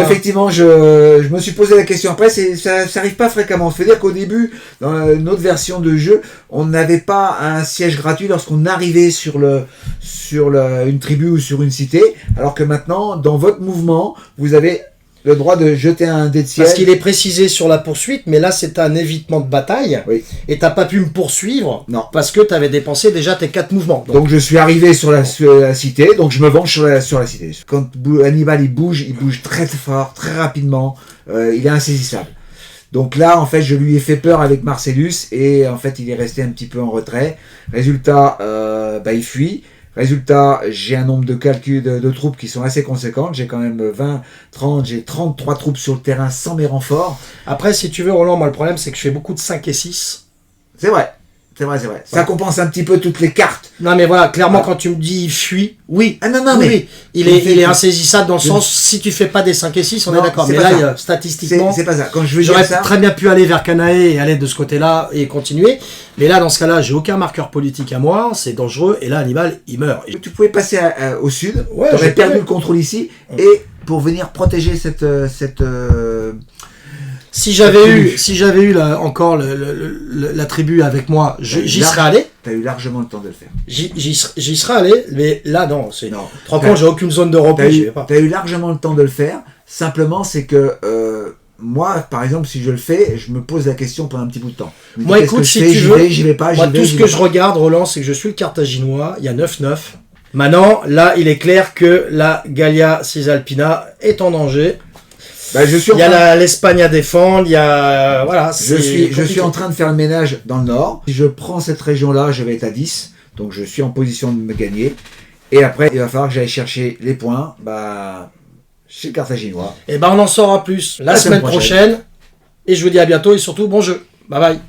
effectivement, je me suis posé la question. Après, ça n'arrive pas fréquemment. C'est-à-dire qu'au début, dans notre version de jeu, on n'avait pas un siège gratuit lorsqu'on arrivait sur une tribu ou sur une cité, alors que maintenant, dans votre mouvement, vous avez le droit de jeter un dé de siège. Parce qu'il est précisé sur la poursuite, mais là c'est un évitement de bataille. Oui. Et t'as pas pu me poursuivre. Non. Parce que tu avais dépensé déjà tes 4 mouvements. Donc je suis arrivé sur la cité, donc je me venge sur la cité. Quand Hannibal il bouge très fort, très rapidement, il est insaisissable. Donc là, en fait, je lui ai fait peur avec Marcellus, et en fait, il est resté un petit peu en retrait. Résultat, il fuit. Résultat, j'ai un nombre de troupes qui sont assez conséquentes. J'ai quand même 33 troupes sur le terrain sans mes renforts. Après, si tu veux, Roland, moi le problème c'est que je fais beaucoup de 5 et 6. C'est vrai. Ça compense un petit peu toutes les cartes. Non mais voilà, clairement quand tu me dis il fuit, oui. Ah non, oui, mais il est insaisissable dans le sens, si tu fais pas des 5 et 6, on est d'accord. Mais là, statistiquement, c'est pas ça. Quand je veux j'aurais dire ça, très bien pu aller vers Canae et aller de ce côté-là et continuer. Mais là, dans ce cas-là, j'ai aucun marqueur politique à moi, c'est dangereux. Et là, Hannibal, il meurt. Tu pouvais passer au sud, ouais, t'aurais perdu le contrôle ici, et pour venir protéger cette si j'avais eu encore la tribu avec moi, j'y serais allé. T'as eu largement le temps de le faire. J'y serais allé, mais là non. Tu te rends compte, j'ai aucune zone de repli, j'y vais pas. T'as eu largement le temps de le faire. Simplement, c'est que moi, par exemple, si je le fais, je me pose la question pendant un petit bout de temps. Moi, écoute, si tu veux, j'y vais pas. Tout ce que je regarde, Roland, c'est que je suis le Carthaginois. Il y a 9-9. Maintenant, là, il est clair que la Gallia Cisalpina est en danger. Il y a l'Espagne à défendre, il y a... Voilà, je suis en train de faire le ménage dans le nord. Si je prends cette région-là, je vais être à 10. Donc je suis en position de me gagner. Et après, il va falloir que j'aille chercher les points chez le Carthaginois. Et on en saura plus la semaine prochaine. Et je vous dis à bientôt et surtout, bon jeu. Bye bye.